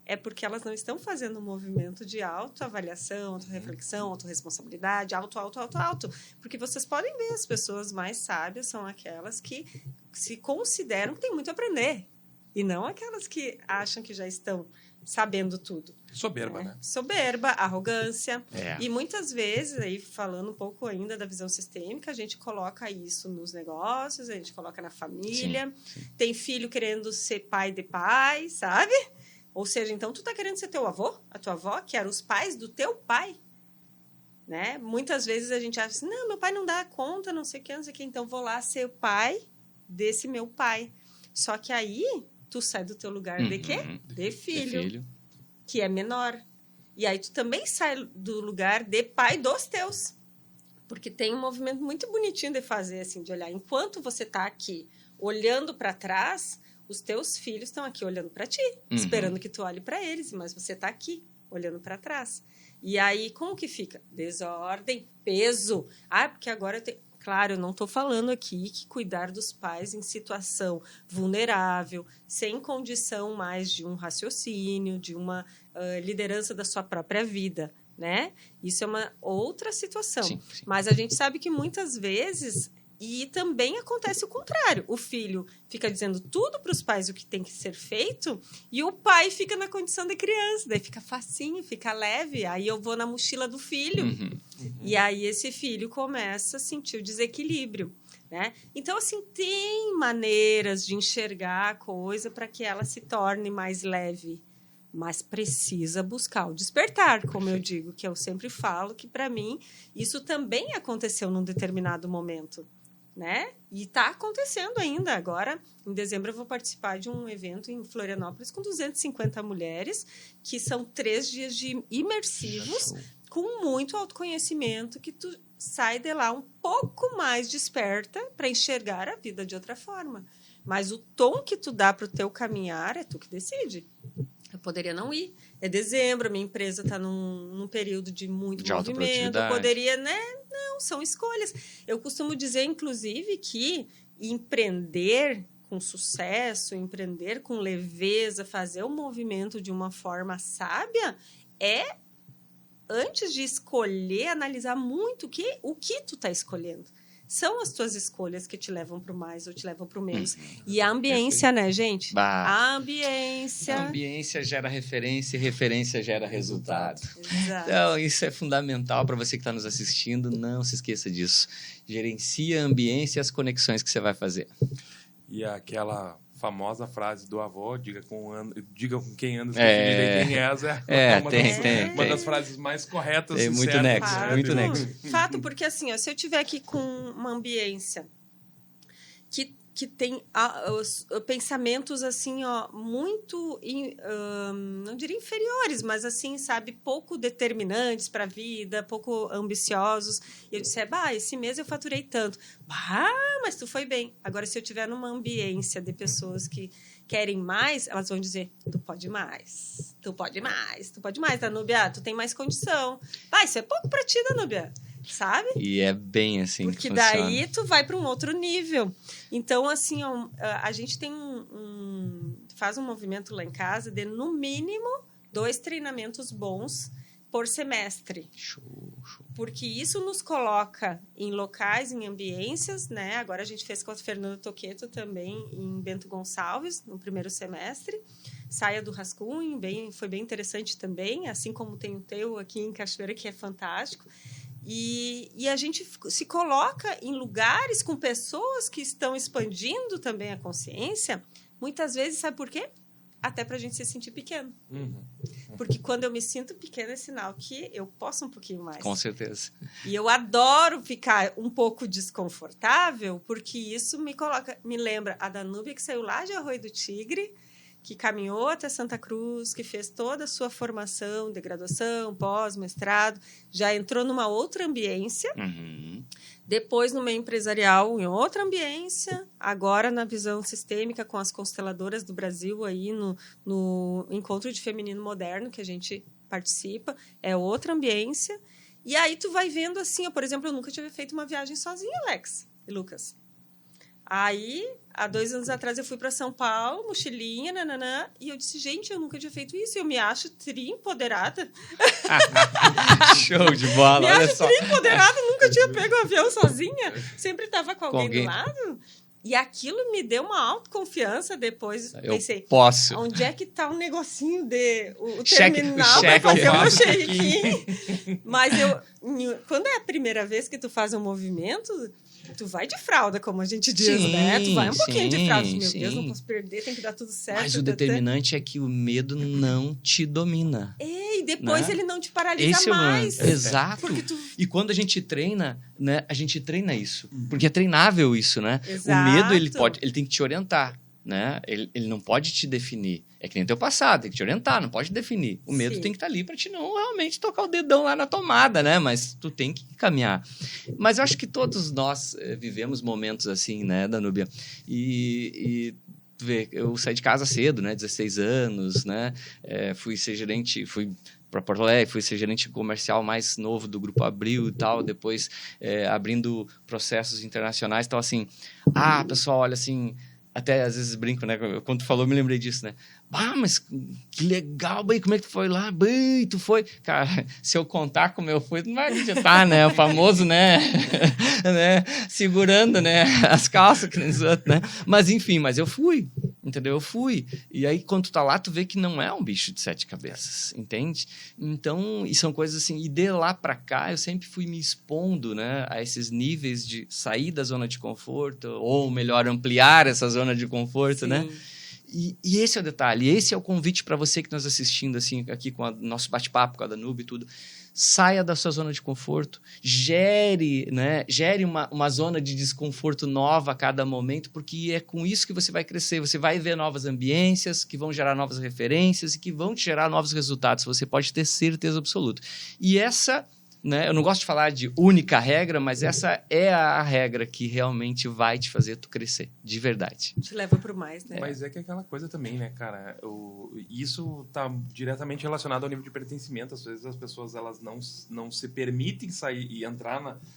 C: é porque elas não estão fazendo um movimento de autoavaliação, autorreflexão, autorresponsabilidade, auto. Porque vocês podem ver, as pessoas mais sábias são aquelas que se consideram que têm muito a aprender. E não aquelas que acham que já estão sabendo tudo.
A: Soberba, né?
C: Soberba, arrogância. E muitas vezes, aí falando um pouco ainda da visão sistêmica, a gente coloca isso nos negócios, a gente coloca na família. Sim. Tem filho querendo ser pai de pai, sabe? Ou seja, então tu tá querendo ser teu avô, a tua avó, que eram os pais do teu pai. Né? Muitas vezes a gente acha assim, não, meu pai não dá conta, não sei o que, então vou lá ser o pai desse meu pai. Só que aí tu sai do teu lugar de quê? De filho, que é menor. E aí tu também sai do lugar de pai dos teus. Porque tem um movimento muito bonitinho de fazer, assim, de olhar. Enquanto você tá aqui olhando para trás, os teus filhos estão aqui olhando para ti, esperando que tu olhe para eles, mas você tá aqui olhando para trás. E aí, como que fica? Desordem, peso. Porque agora eu tenho... Claro, eu não estou falando aqui que cuidar dos pais em situação vulnerável, sem condição mais de um raciocínio, de uma liderança da sua própria vida, né? Isso é uma outra situação. Sim. Mas a gente sabe que muitas vezes... E também acontece o contrário. O filho fica dizendo tudo para os pais o que tem que ser feito e o pai fica na condição de criança. Daí fica facinho, fica leve. Aí eu vou na mochila do filho. E aí esse filho começa a sentir o desequilíbrio. Né? Então, assim, tem maneiras de enxergar a coisa para que ela se torne mais leve. Mas precisa buscar o despertar, como eu digo, que eu sempre falo que, para mim, isso também aconteceu num determinado momento. Né? E está acontecendo ainda. Agora, em dezembro, eu vou participar de um evento em Florianópolis com 250 mulheres, que são 3 dias de imersivos, com muito autoconhecimento, que tu sai de lá um pouco mais desperta para enxergar a vida de outra forma. Mas o tom que tu dá para o teu caminhar é tu que decide. Eu poderia não ir. É dezembro, a minha empresa está num período de muito movimento. Eu poderia, né? Não, são escolhas. Eu costumo dizer, inclusive, que empreender com sucesso, empreender com leveza, fazer o movimento de uma forma sábia, antes de escolher, analisar muito o que tu está escolhendo. São as tuas escolhas que te levam para o mais ou te levam para o menos. E a ambiência, né, gente? A ambiência...
B: A ambiência gera referência e referência gera resultado.
C: Exato.
B: Então, isso é fundamental para você que está nos assistindo. Não se esqueça disso. Gerencia a ambiência e as conexões que você vai fazer.
A: E aquela famosa frase do avô, diga com quem anda, quem és, uma das frases mais corretas.
B: Tem muito nexo, muito nexo.
C: Fato, porque assim, se eu tiver aqui com uma ambiência que tem os pensamentos assim, muito, não diria inferiores, mas assim, sabe, pouco determinantes para a vida, pouco ambiciosos. E eu disse, esse mês eu faturei tanto. Mas tu foi bem. Agora, se eu tiver numa ambiência de pessoas que querem mais, elas vão dizer, tu pode mais, Danúbia, tu tem mais condição. Isso é pouco para ti, Danúbia. Sabe?
B: E é bem assim
C: porque que daí tu vai para um outro nível. Então, assim, a gente tem faz um movimento lá em casa de, no mínimo, 2 treinamentos bons por semestre.
B: Show.
C: Porque isso nos coloca em locais, em ambiências, né? Agora a gente fez com a Fernanda Toqueto também em Bento Gonçalves, no primeiro semestre. Saia do Rascunho, foi bem interessante também, assim como tem o teu aqui em Cachoeira, que é fantástico. E a gente se coloca em lugares com pessoas que estão expandindo também a consciência, muitas vezes, sabe por quê? Até para a gente se sentir pequeno. Porque quando eu me sinto pequeno, é sinal que eu posso um pouquinho mais.
B: Com certeza.
C: E eu adoro ficar um pouco desconfortável, porque isso me lembra a Danúbia que saiu lá de Arroio do Tigre, que caminhou até Santa Cruz, que fez toda a sua formação de graduação, pós, mestrado, já entrou numa outra ambiência, depois no meio empresarial em outra ambiência, agora na visão sistêmica com as consteladoras do Brasil, aí no Encontro de Feminino Moderno, que a gente participa, é outra ambiência. E aí tu vai vendo assim, por exemplo, eu nunca tinha feito uma viagem sozinha, Alex e Lucas. Aí, há 2 anos atrás, eu fui para São Paulo, mochilinha, e eu disse, gente, eu nunca tinha feito isso, eu me acho tri-empoderada.
B: Show de bola,
C: me
B: olha
C: acho
B: só.
C: tri-empoderada, nunca tinha pego um avião sozinha, sempre estava com alguém do lado. E aquilo me deu uma autoconfiança depois.
B: Eu
C: pensei,
B: posso.
C: Onde é que está o negocinho o
B: cheque,
C: terminal para fazer o meu check-in? Mas quando é a primeira vez que tu faz um movimento, tu vai de fralda, como a gente diz, né? Tu vai um pouquinho de fralda. Meu Deus, não posso perder, tem que dar tudo certo.
B: Mas o determinante é que o medo não te domina.
C: E depois ele não te paralisa
B: Esse
C: mais.
B: Exato. E quando a gente treina, né? A gente treina isso. Porque é treinável isso, né?
C: Exato.
B: O medo, ele tem que te orientar, né? Ele não pode te definir. É que nem teu passado, tem que te orientar, não pode definir. O medo tem que estar ali para te não realmente tocar o dedão lá na tomada, né? Mas tu tem que caminhar. Mas eu acho que todos nós vivemos momentos assim, né, Danúbia? E tu vê, eu saí de casa cedo, né? 16 anos, né? Fui ser gerente, fui para Porto Alegre, fui ser gerente comercial mais novo do Grupo Abril e tal, depois abrindo processos internacionais. Então, assim, pessoal, olha assim... Até às vezes brinco, né? Quando tu falou, eu me lembrei disso, né? Mas que legal, bem, como é que tu foi lá? Bem, tu foi... Cara, se eu contar como eu fui, tu não vai acreditar, né? O famoso, né? Segurando, né? As calças, que nem os outros, né? Mas, enfim, eu fui, entendeu? Eu fui. E aí, quando tu tá lá, tu vê que não é um bicho de 7 cabeças, entende? Então, e são coisas assim... E de lá pra cá, eu sempre fui me expondo, né? A esses níveis de sair da zona de conforto, ou melhor, ampliar essa zona de conforto, né? E esse é o detalhe, esse é o convite para você que está nos assistindo assim, aqui com o nosso bate-papo com a Danúbia e tudo. Saia da sua zona de conforto, gere uma zona de desconforto nova a cada momento, porque é com isso que você vai crescer. Você vai ver novas ambiências que vão gerar novas referências e que vão te gerar novos resultados. Você pode ter certeza absoluta. E essa... né? Eu não gosto de falar de única regra, mas essa é a regra que realmente vai te fazer tu crescer, de verdade.
C: Te leva pro mais, né?
A: Mas é que é aquela coisa também, né, cara? Isso tá diretamente relacionado ao nível de pertencimento. Às vezes as pessoas elas não se permitem sair e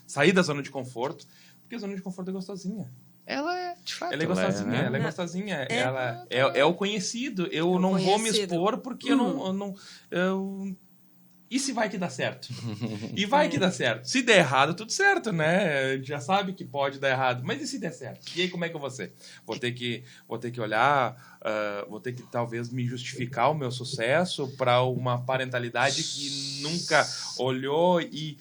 A: sair da zona de conforto, porque a zona de conforto é gostosinha.
B: Ela é, de fato.
A: Ela é gostosinha, ela é gostosinha. Ela é o conhecido. Eu não vou me expor porque eu e se vai que dá certo? E vai que dá certo. Se der errado, tudo certo, né? A gente já sabe que pode dar errado. Mas e se der certo? E aí, como é que eu vou ser? Vou ter que olhar, vou ter que talvez me justificar o meu sucesso para uma parentalidade que nunca olhou e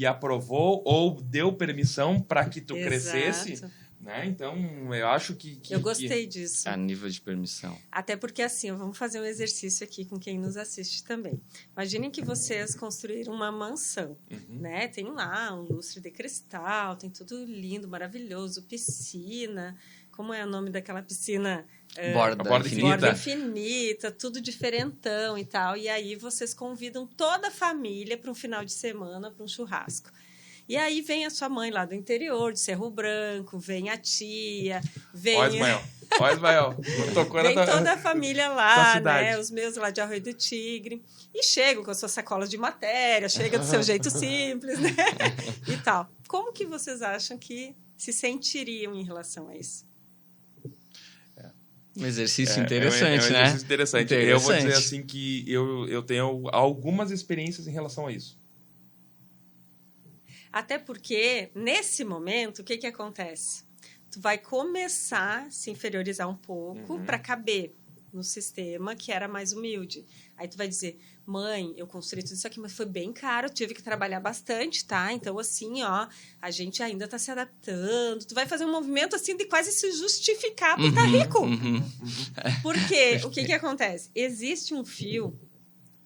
A: aprovou ou deu permissão para que tu crescesse. Né? Então, eu acho que
C: eu gostei disso.
B: A nível de permissão.
C: Até porque, assim, vamos fazer um exercício aqui com quem nos assiste também. Imaginem que vocês construíram uma mansão, né? Tem lá um lustre de cristal, tem tudo lindo, maravilhoso, piscina. Como é o nome daquela piscina?
B: Borda
C: infinita, tudo diferentão e tal. E aí vocês convidam toda a família para um final de semana, para um churrasco. E aí vem a sua mãe lá do interior, de Cerro Branco, vem a tia, vem...
A: Ó, Ismael.
C: Vem toda a família lá, né? Os meus lá de Arroio do Tigre. E chegam com as suas sacolas de matéria, chega do seu jeito simples, né? E tal. Como que vocês acham que se sentiriam em relação a isso?
B: Um exercício interessante, né?
A: Um exercício interessante. Eu vou dizer assim que eu tenho algumas experiências em relação a isso.
C: Até porque, nesse momento, o que acontece? Tu vai começar a se inferiorizar um pouco para caber no sistema que era mais humilde. Aí tu vai dizer, mãe, eu construí tudo isso aqui, mas foi bem caro, eu tive que trabalhar bastante, tá? Então, assim, ó, a gente ainda tá se adaptando. Tu vai fazer um movimento, assim, de quase se justificar por estar rico. Porque o que acontece? Existe um fio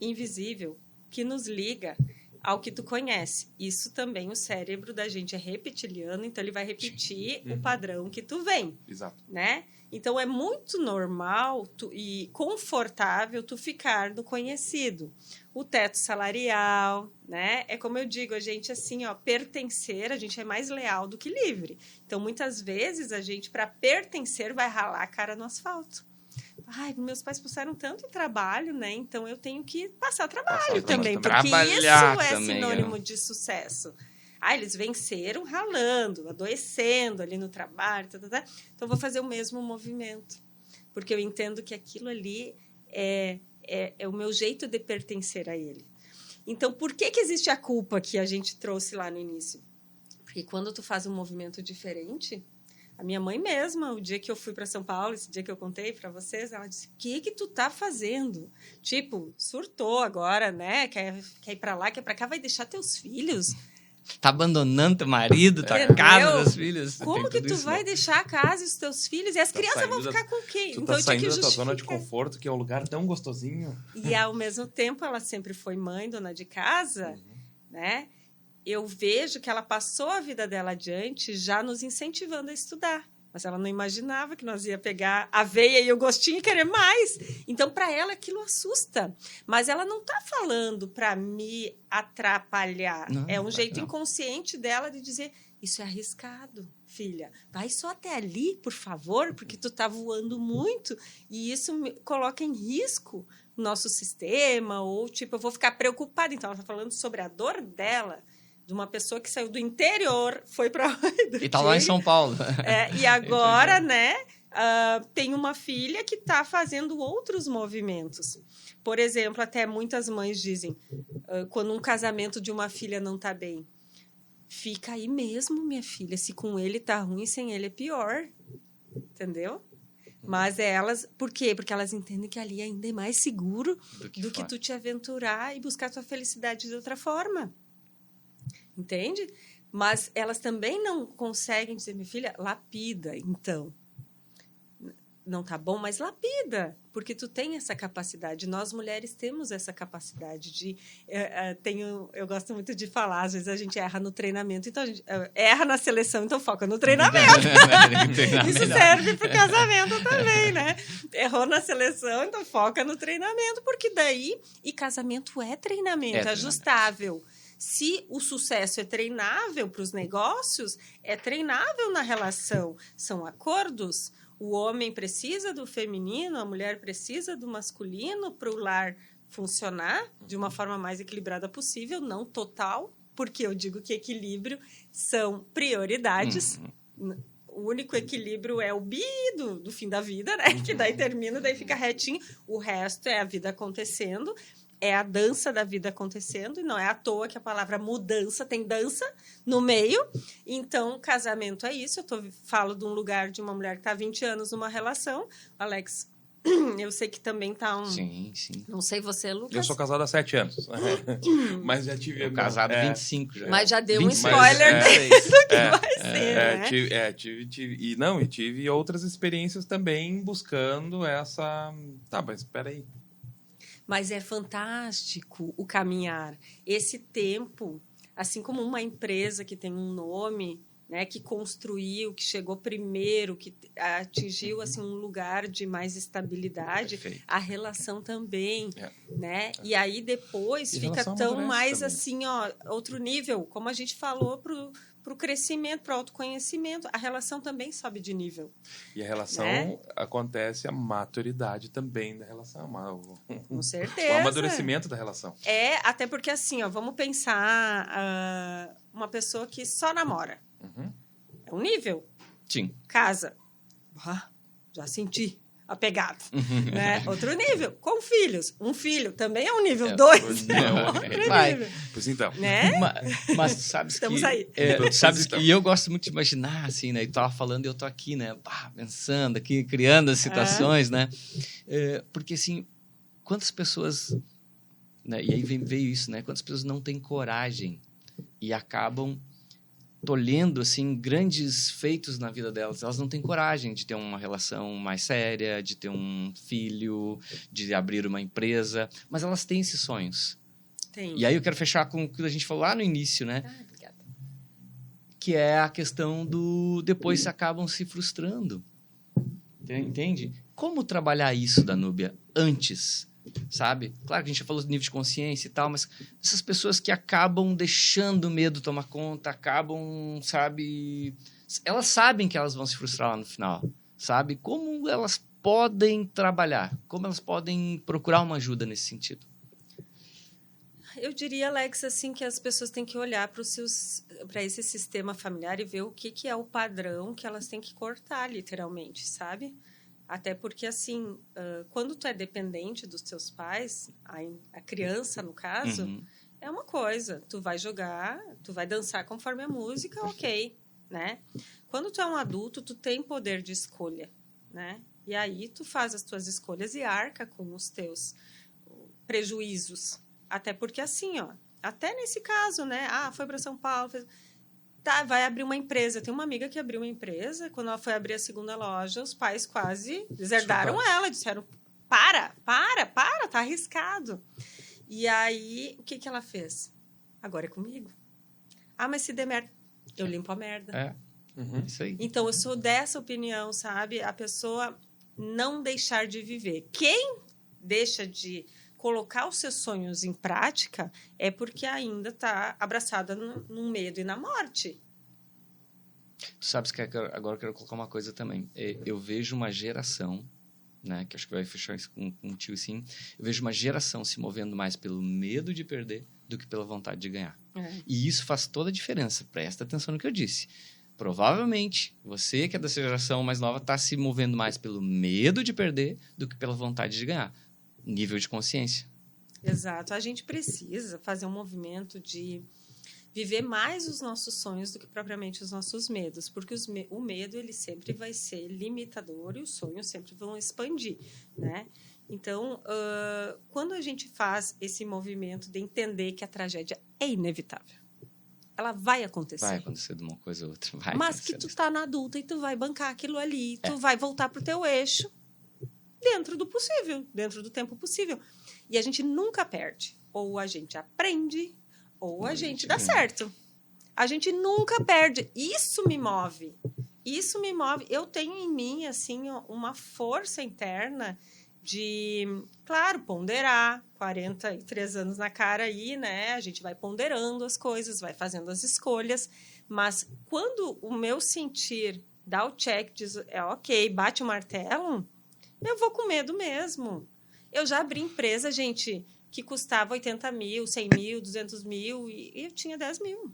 C: invisível que nos liga ao que tu conhece. Isso também, o cérebro da gente é reptiliano, então ele vai repetir o padrão que tu vem.
A: Exato.
C: Né? Então, é muito normal e confortável tu ficar no conhecido. O teto salarial, né? É como eu digo, a gente, assim, ó, pertencer, a gente é mais leal do que livre. Então, muitas vezes, a gente, para pertencer, vai ralar a cara no asfalto. Ai, meus pais passaram tanto trabalho, né? Então, eu tenho que passar trabalho também, porque isso é sinônimo de sucesso. Ah, eles venceram ralando, adoecendo ali no trabalho, então vou fazer o mesmo movimento, porque eu entendo que aquilo ali é o meu jeito de pertencer a ele. Então, por que existe a culpa que a gente trouxe lá no início? Porque quando tu faz um movimento diferente, a minha mãe mesma, o dia que eu fui para São Paulo, esse dia que eu contei para vocês, ela disse, o que tu tá fazendo? Tipo, surtou agora, né? Quer ir para lá, quer para cá, vai deixar teus filhos...
B: Tá abandonando teu marido, tua casa, teus filhos.
C: Como que tu vai deixar a casa e os teus filhos? E as crianças vão ficar com quem?
A: Tu tá saindo da tua zona de conforto, que é um lugar tão gostosinho.
C: E, ao mesmo tempo, ela sempre foi mãe, dona de casa, né? Eu vejo que ela passou a vida dela adiante já nos incentivando a estudar. Mas ela não imaginava que nós ia pegar a veia e o gostinho e querer mais. Então, para ela, aquilo assusta. Mas ela não está falando para me atrapalhar. Não, é um jeito inconsciente dela de dizer, isso é arriscado, filha. Vai só até ali, por favor, porque tu está voando muito. E isso me coloca em risco o nosso sistema. Ou, tipo, eu vou ficar preocupada. Então, ela está falando sobre a dor dela, de uma pessoa que saiu do interior, foi para...
B: E está lá em São Paulo.
C: E agora, né, tem uma filha que está fazendo outros movimentos. Por exemplo, até muitas mães dizem, quando um casamento de uma filha não está bem, fica aí mesmo, minha filha, se com ele está ruim, sem ele é pior. Entendeu? Mas elas... Por quê? Porque elas entendem que ali ainda é mais seguro do que tu te aventurar e buscar tua felicidade de outra forma. Entende? Mas elas também não conseguem dizer, minha filha, lapida, então. Não tá bom, mas lapida, porque tu tem essa capacidade. Nós, mulheres, temos essa capacidade de... eu gosto muito de falar, às vezes a gente erra no treinamento, então a gente erra na seleção, então foca no treinamento. Isso serve para o casamento também, né? Errou na seleção, então foca no treinamento, porque daí... E casamento é treinamento, é ajustável. Se o sucesso é treinável para os negócios, é treinável na relação. São acordos. O homem precisa do feminino, a mulher precisa do masculino para o lar funcionar de uma forma mais equilibrada possível, não total, porque eu digo que equilíbrio são prioridades. O único equilíbrio é o bi do fim da vida, né? Que daí termina, daí fica retinho. O resto é a vida acontecendo. É a dança da vida acontecendo, e não é à toa que a palavra mudança tem dança no meio. Então, casamento é isso. Falo de um lugar de uma mulher que está há 20 anos numa relação. Alex, eu sei que também está um...
B: Sim.
C: Não sei você, Lucas.
A: Eu sou casado há 7 anos. Mas já tive...
B: Eu casado há 25 já.
C: Mas já deu 26, um spoiler do que vai ser, né?
A: Tive outras experiências também buscando essa... Tá, mas espera aí.
C: Mas é fantástico o caminhar. Esse tempo, assim como uma empresa que tem um nome, né, que construiu, que chegou primeiro, que atingiu assim, um lugar de mais estabilidade, perfeito. A relação também. Né? E aí depois fica tão mais também. Assim, ó, outro nível, como a gente falou para o crescimento, para o autoconhecimento, a relação também sobe de nível.
A: E a relação, né? Acontece a maturidade também da relação.
C: Com certeza.
A: O amadurecimento da relação.
C: Até porque assim, ó, vamos pensar uma pessoa que só namora. É um nível.
B: Sim.
C: Casa. Já senti apegado. Né? Outro nível. Com filhos. Um filho também é um nível. 2. Outro nível.
A: Pois então.
C: Né?
B: Mas sabes
C: Estamos
B: que...
C: aí.
B: Sabes que eu gosto muito de imaginar, assim, né? E tu tava falando e eu tô aqui, né? Pensando aqui, criando as situações, né? Porque, assim, quantas pessoas... Né? E aí veio isso, né? Quantas pessoas não têm coragem e acabam tolhendo, assim, grandes feitos na vida delas. Elas não têm coragem de ter uma relação mais séria, de ter um filho, de abrir uma empresa, mas elas têm esses sonhos.
C: Tem.
B: E aí eu quero fechar com o que a gente falou lá no início, né?
C: Obrigada.
B: Que é a questão do depois acabam se frustrando. Entende? Como trabalhar isso, Danúbia, antes, sabe? Claro que a gente já falou do nível de consciência e tal, mas essas pessoas que acabam deixando o medo tomar conta, acabam, sabe... Elas sabem que elas vão se frustrar lá no final, sabe? Como elas podem trabalhar? Como elas podem procurar uma ajuda nesse sentido?
C: Eu diria, Alex, assim, que as pessoas têm que olhar para esse sistema familiar e ver o que é o padrão que elas têm que cortar, literalmente, sabe? Até porque, assim, quando tu é dependente dos teus pais, a criança, no caso, é uma coisa. Tu vai jogar, tu vai dançar conforme a música, ok, né? Quando tu é um adulto, tu tem poder de escolha, né? E aí tu faz as tuas escolhas e arca com os teus prejuízos. Até porque, assim, ó, até nesse caso, né? Foi para São Paulo, tá, vai abrir uma empresa. Tem uma amiga que abriu uma empresa, quando ela foi abrir a segunda loja, os pais quase deserdaram ela, disseram, para, tá arriscado. E aí, o que ela fez? Agora é comigo. Mas se der merda, eu limpo a merda.
B: Isso aí.
C: Então, eu sou dessa opinião, sabe? A pessoa não deixar de viver. Quem deixa de colocar os seus sonhos em prática é porque ainda está abraçada no medo e na morte.
B: Tu sabes que agora eu quero colocar uma coisa também. Eu vejo uma geração, né, que acho que vai fechar isso com um tio sim, eu vejo uma geração se movendo mais pelo medo de perder do que pela vontade de ganhar. E isso faz toda a diferença. Presta atenção no que eu disse. Provavelmente, você que é dessa geração mais nova está se movendo mais pelo medo de perder do que pela vontade de ganhar. Nível de consciência.
C: Exato. A gente precisa fazer um movimento de viver mais os nossos sonhos do que propriamente os nossos medos, porque o medo ele sempre vai ser limitador e os sonhos sempre vão expandir, né? Então, quando a gente faz esse movimento de entender que a tragédia é inevitável, ela vai acontecer.
B: Vai acontecer de uma coisa ou outra.
C: Mas que tu tá na adulta e tu vai bancar aquilo ali, tu vai voltar pro teu eixo dentro do possível, dentro do tempo possível. E a gente nunca perde. Ou a gente aprende, ou a gente dá certo. A gente nunca perde. Isso me move. Isso me move. Eu tenho em mim, assim, uma força interna de, claro, ponderar. 43 anos na cara aí, né? A gente vai ponderando as coisas, vai fazendo as escolhas. Mas quando o meu sentir dá o check, diz, ok, bate o martelo, eu vou com medo mesmo. Eu já abri empresa, gente, que custava 80 mil, 100 mil, 200 mil, e eu tinha 10 mil.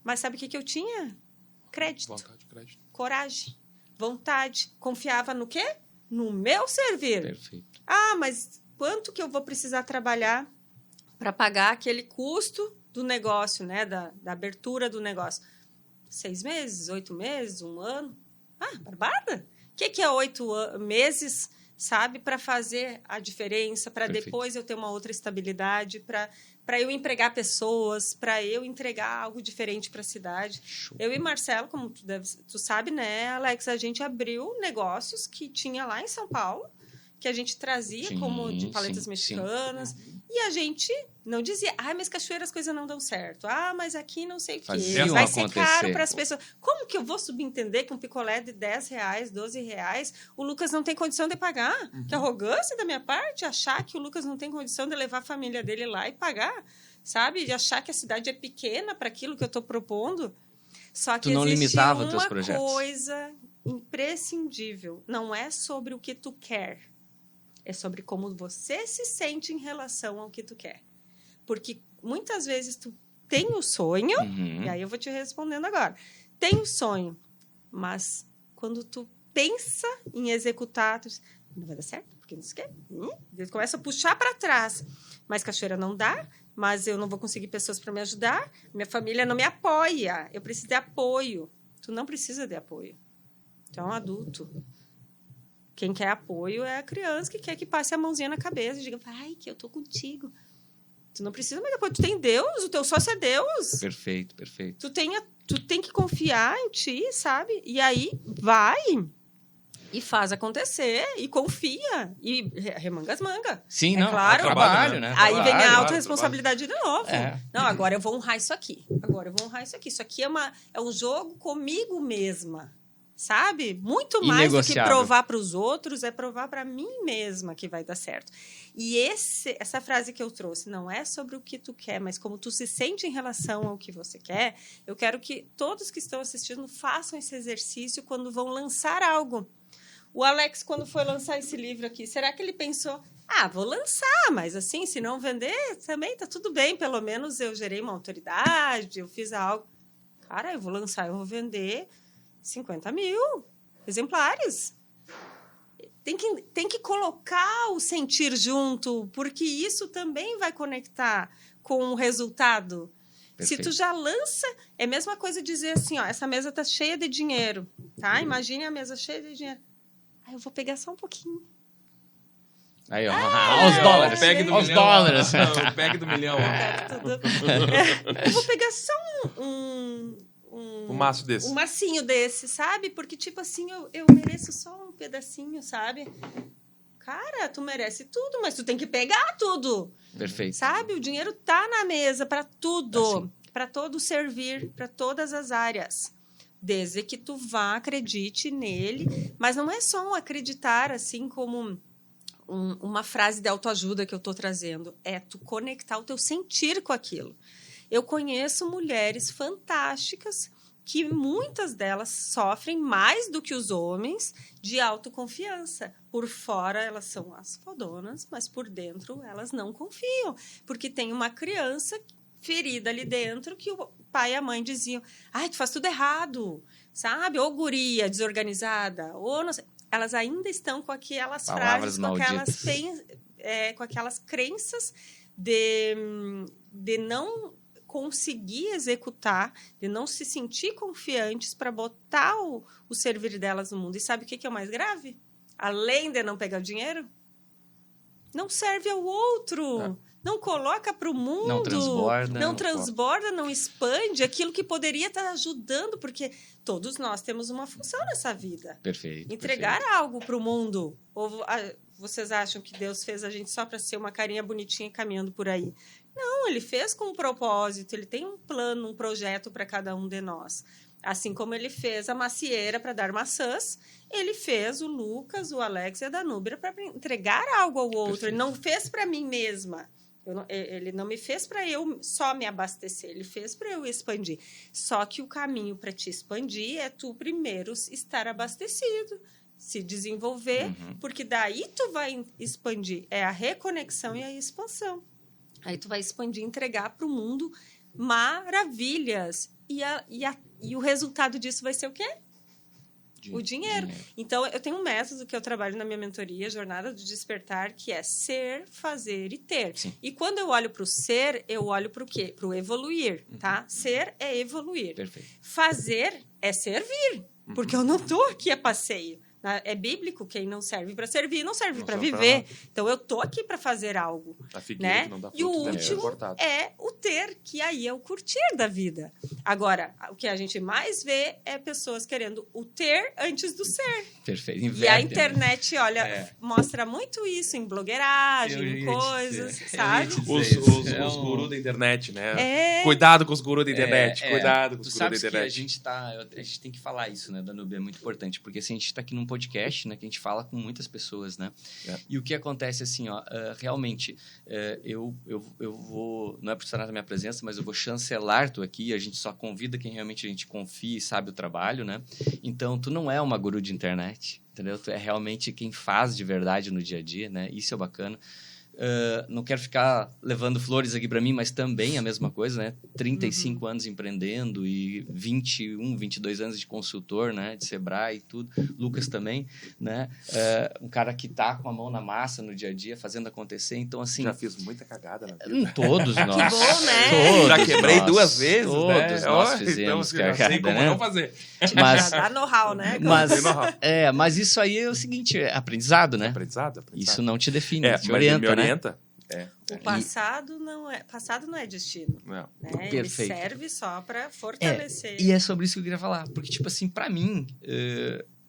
C: Mas sabe o que eu tinha? Crédito.
A: Vontade, crédito.
C: Coragem. Vontade. Confiava no quê? No meu servir.
B: Perfeito.
C: Mas quanto que eu vou precisar trabalhar para pagar aquele custo do negócio, né? Da abertura do negócio? 6 meses, 8 meses, 1 ano? Barbada. O que é 8 meses, sabe, para fazer a diferença, para depois eu ter uma outra estabilidade, para eu empregar pessoas, para eu entregar algo diferente para a cidade.
B: Show.
C: Eu e Marcelo, como tu sabe, né, Alex, a gente abriu negócios que tinha lá em São Paulo, que a gente trazia como de paletas mexicanas, e a gente não dizia, mas Cachoeira as coisas não dão certo, mas aqui não sei o quê, vai ser caro para as pessoas. Como que eu vou subentender que um picolé de R$10, R$12, o Lucas não tem condição de pagar? Que arrogância da minha parte, achar que o Lucas não tem condição de levar a família dele lá e pagar, sabe? De achar que a cidade é pequena para aquilo que eu estou propondo. Só que
B: tu não
C: existe
B: limitava teus
C: uma
B: projetos.
C: Coisa imprescindível, não é sobre o que tu quer, é sobre como você se sente em relação ao que tu quer. Porque muitas vezes tu tem o sonho, e aí eu vou te respondendo agora. Tem o sonho, mas quando tu pensa em executar, tu diz, não vai dar certo, porque não sei o quê. Começa a puxar para trás. Mas Cachoeira não dá, mas eu não vou conseguir pessoas para me ajudar, minha família não me apoia, eu preciso de apoio. Tu não precisa de apoio. Tu é um adulto. Quem quer apoio é a criança que quer que passe a mãozinha na cabeça e diga, vai, que eu tô contigo. Tu não precisa mais de apoio. Tu tem Deus, o teu sócio é Deus.
B: Perfeito, perfeito.
C: Tu tem que confiar em ti, sabe? E aí, vai. E faz acontecer, e confia, e remanga as mangas.
B: Sim,
C: É
B: não,
C: claro.
B: trabalho, né?
C: Aí vem a
B: Trabalho.
C: autorresponsabilidade de novo.
B: É.
C: Não, agora eu vou honrar isso aqui. Agora eu vou honrar isso aqui. Isso aqui é um jogo comigo mesma. Sabe? Muito mais do que
B: Inegociável.
C: provar para os outros, é provar para mim mesma que vai dar certo. E essa frase que eu trouxe não é sobre o que tu quer, mas como tu se sente em relação ao que você quer. Eu quero que todos que estão assistindo façam esse exercício quando vão lançar algo. O Alex, quando foi lançar esse livro aqui, será que ele pensou, vou lançar, mas assim, se não vender, também tá tudo bem, pelo menos eu gerei uma autoridade, eu fiz algo. Cara, eu vou lançar, eu vou vender 50 mil exemplares. Tem que colocar o sentir junto, porque isso também vai conectar com o resultado.
B: Perfeito.
C: Se tu já lança, é a mesma coisa dizer assim, ó, essa mesa tá cheia de dinheiro, tá? Imagine a mesa cheia de dinheiro. Eu vou pegar só um pouquinho.
B: Aí, ó, os dólares.
A: Pegue do
B: Os
A: milhão.
B: dólares.
A: Não, pegue do milhão.
C: Eu vou pegar só um
A: maço desse.
C: Um massinho desse, sabe? Porque, tipo assim, eu mereço só um pedacinho, sabe? Cara, tu merece tudo, mas tu tem que pegar tudo.
B: Perfeito.
C: Sabe? O dinheiro tá na mesa para tudo.
B: Assim.
C: Para todo servir, para todas as áreas. Desde que tu vá, acredite nele. Mas não é só um acreditar, assim, como uma frase de autoajuda que eu tô trazendo. É tu conectar o teu sentir com aquilo. Eu conheço mulheres fantásticas que muitas delas sofrem mais do que os homens de autoconfiança. Por fora, elas são as fodonas, mas por dentro, elas não confiam. Porque tem uma criança ferida ali dentro que o pai e a mãe diziam, tu faz tudo errado, sabe? Ou guria desorganizada, ou não sei. Elas ainda estão com aquelas
B: Palavras
C: frases, com aquelas crenças de não conseguir executar, de não se sentir confiantes para botar o servir delas no mundo. E sabe o que é o mais grave? Além de não pegar o dinheiro, não serve ao outro. Não coloca para o mundo. Não transborda, não expande aquilo que poderia estar ajudando, porque todos nós temos uma função nessa vida.
B: Perfeito.
C: Entregar algo para o mundo. Ou vocês acham que Deus fez a gente só para ser uma carinha bonitinha caminhando por aí? Não, ele fez com um propósito, ele tem um plano, um projeto para cada um de nós. Assim como ele fez a macieira para dar maçãs, ele fez o Lucas, o Alex e a Danúbia para entregar algo ao outro.
B: Perfeito.
C: Ele não fez para mim mesma. Ele não me fez para eu só me abastecer, ele fez para eu expandir. Só que o caminho para te expandir é tu primeiro estar abastecido, se desenvolver, porque daí tu vai expandir. É a reconexão e a expansão. Aí tu vai expandir, entregar para o mundo maravilhas. E o resultado disso vai ser o quê? O dinheiro. Então, eu tenho um método que eu trabalho na minha mentoria, Jornada do Despertar, que é ser, fazer e ter.
B: Sim.
C: E quando eu olho para o ser, eu olho para o quê? Para o evoluir, tá? Ser é evoluir.
B: Perfeito.
C: Fazer é servir, porque eu não estou aqui a passeio. É bíblico, quem não serve para servir, não serve para viver. Então, eu estou aqui para fazer algo.
A: A figueira,
C: né?
A: que não dá fruto,
C: E o
A: deve ser
C: último
A: cortado.
C: é o ter, que aí é o curtir da vida. Agora, o que a gente mais vê é pessoas querendo o ter antes do ser.
B: Perfeito.
C: E a internet, olha, mostra muito isso em blogueiragem, em coisas, sabe?
A: Os gurus da internet, né? Cuidado com os gurus da internet. Cuidado com os gurus da internet.
B: A gente tem que falar isso, né, Danúbia? É muito importante, porque assim, a gente está aqui num podcast, né, que a gente fala com muitas pessoas, né? E o que acontece assim, ó, realmente, eu vou, não é por estar na minha presença, mas eu vou chancelar tu aqui, a gente só convida quem realmente a gente confia e sabe o trabalho, né? Então, tu não é uma guru de internet, entendeu? Tu é realmente quem faz de verdade no dia a dia, né? Isso é bacana. Não quero ficar levando flores aqui para mim, mas também a mesma coisa, né? 35 anos empreendendo e 21, 22 anos de consultor, né? De Sebrae e tudo. Lucas também, né? Um cara que tá com a mão na massa no dia a dia, fazendo acontecer. Então, assim...
A: Já fiz muita cagada na vida.
B: Todos nós.
C: Que bom, né?
A: Já quebrei 2 vezes, né?
B: Todos nós fizemos
A: então, já sei como
B: né?
A: não fazer.
B: Mas,
C: já dá know-how, né?
B: mas isso aí é o seguinte, é aprendizado, né?
A: Aprendizado.
B: Isso não te define, te
A: mas
B: orienta,
A: me
B: né?
A: orienta.
C: O passado não é destino.
A: Não.
C: Né? Ele serve só para fortalecer.
B: E é sobre isso que eu queria falar. Porque, tipo assim, pra mim...